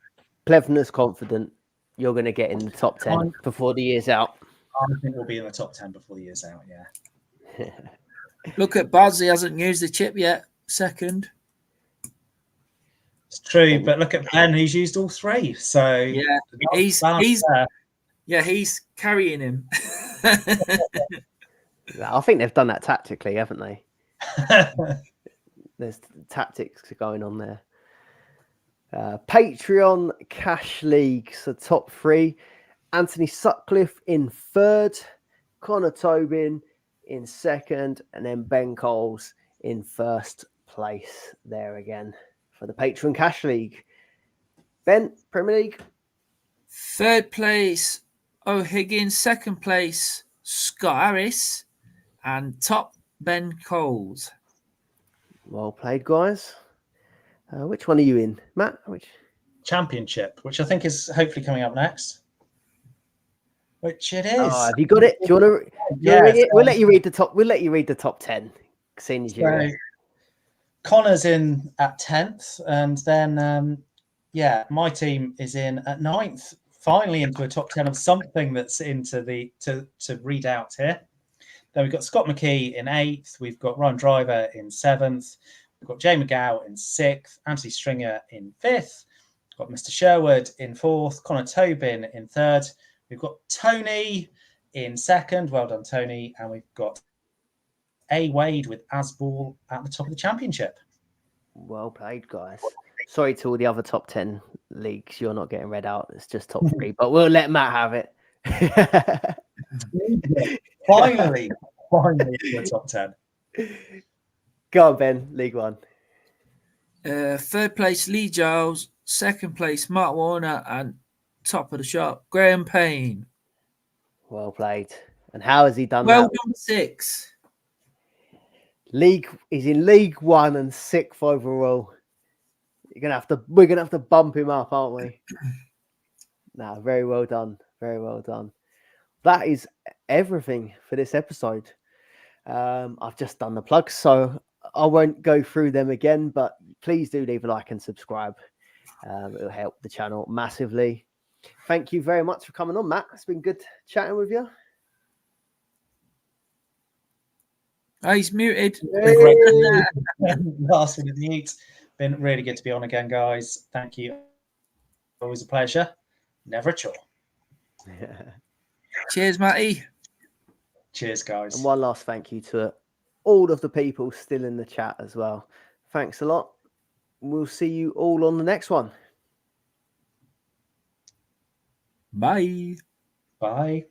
Plevna's confident you're going to get in the top 10 before the year's out. I think we'll be in the top 10 before the year's out, yeah. Look at Baz, he hasn't used the chip yet. Second. It's true, but look at Ben, who's used all 3. So yeah, he's carrying him. I think they've done that tactically, haven't they? There's tactics going on there. Patreon Cash League, so top 3. Anthony Sutcliffe in third, Connor Tobin in second, and then Ben Coles in first place there again for the Patreon Cash League. Ben, Premier League? Third place, O'Higgins. Second place, Scott Harris. And top, Ben Coles. Well played, guys. Which one are you in, Matt? Which Championship, which I think is hopefully coming up next. Which it is. Oh, have you got it? Do you want to? Yes. We'll let you read the top. We'll let you read the top 10. Seeing as you. Connor's in at 10th, and then my team is in at 9th. Finally into a top 10 of something that's into the to read out here. Then we've got Scott McKee in 8th. We've got Ryan Driver in 7th. We've got Jay McGow in 6th. Anthony Stringer in 5th. We've got Mr. Sherwood in 4th. Connor Tobin in 3rd. We've got Tony in 2nd. Well done, Tony. And we've got A. Wade with Asball at the top of the championship. Well played, guys. Sorry to all the other top 10 leagues. You're not getting read out. It's just top 3. But we'll let Matt have it. Finally the top 10. Go on, Ben. League 1. Third place, Lee Giles. Second place, Mark Warner. And top of the shop, Graham Payne. Well played. And how has he done well that? Done, 6. He's in League 1 and 6th overall. We're gonna have to bump him up, aren't we? No, very well done. Very well done. That is everything for this episode. I've just done the plugs, so I won't go through them again, but please do leave a like and subscribe. It'll help the channel massively. Thank you very much for coming on, Matt. It's been good chatting with you. Oh, he's muted. Last minute mute. Been really good to be on again, guys. Thank you. Always a pleasure. Never a chore. Cheers, Matty. Cheers. Cheers, guys. And one last thank you to all of the people still in the chat as well. Thanks a lot. We'll see you all on the next one. Bye. Bye.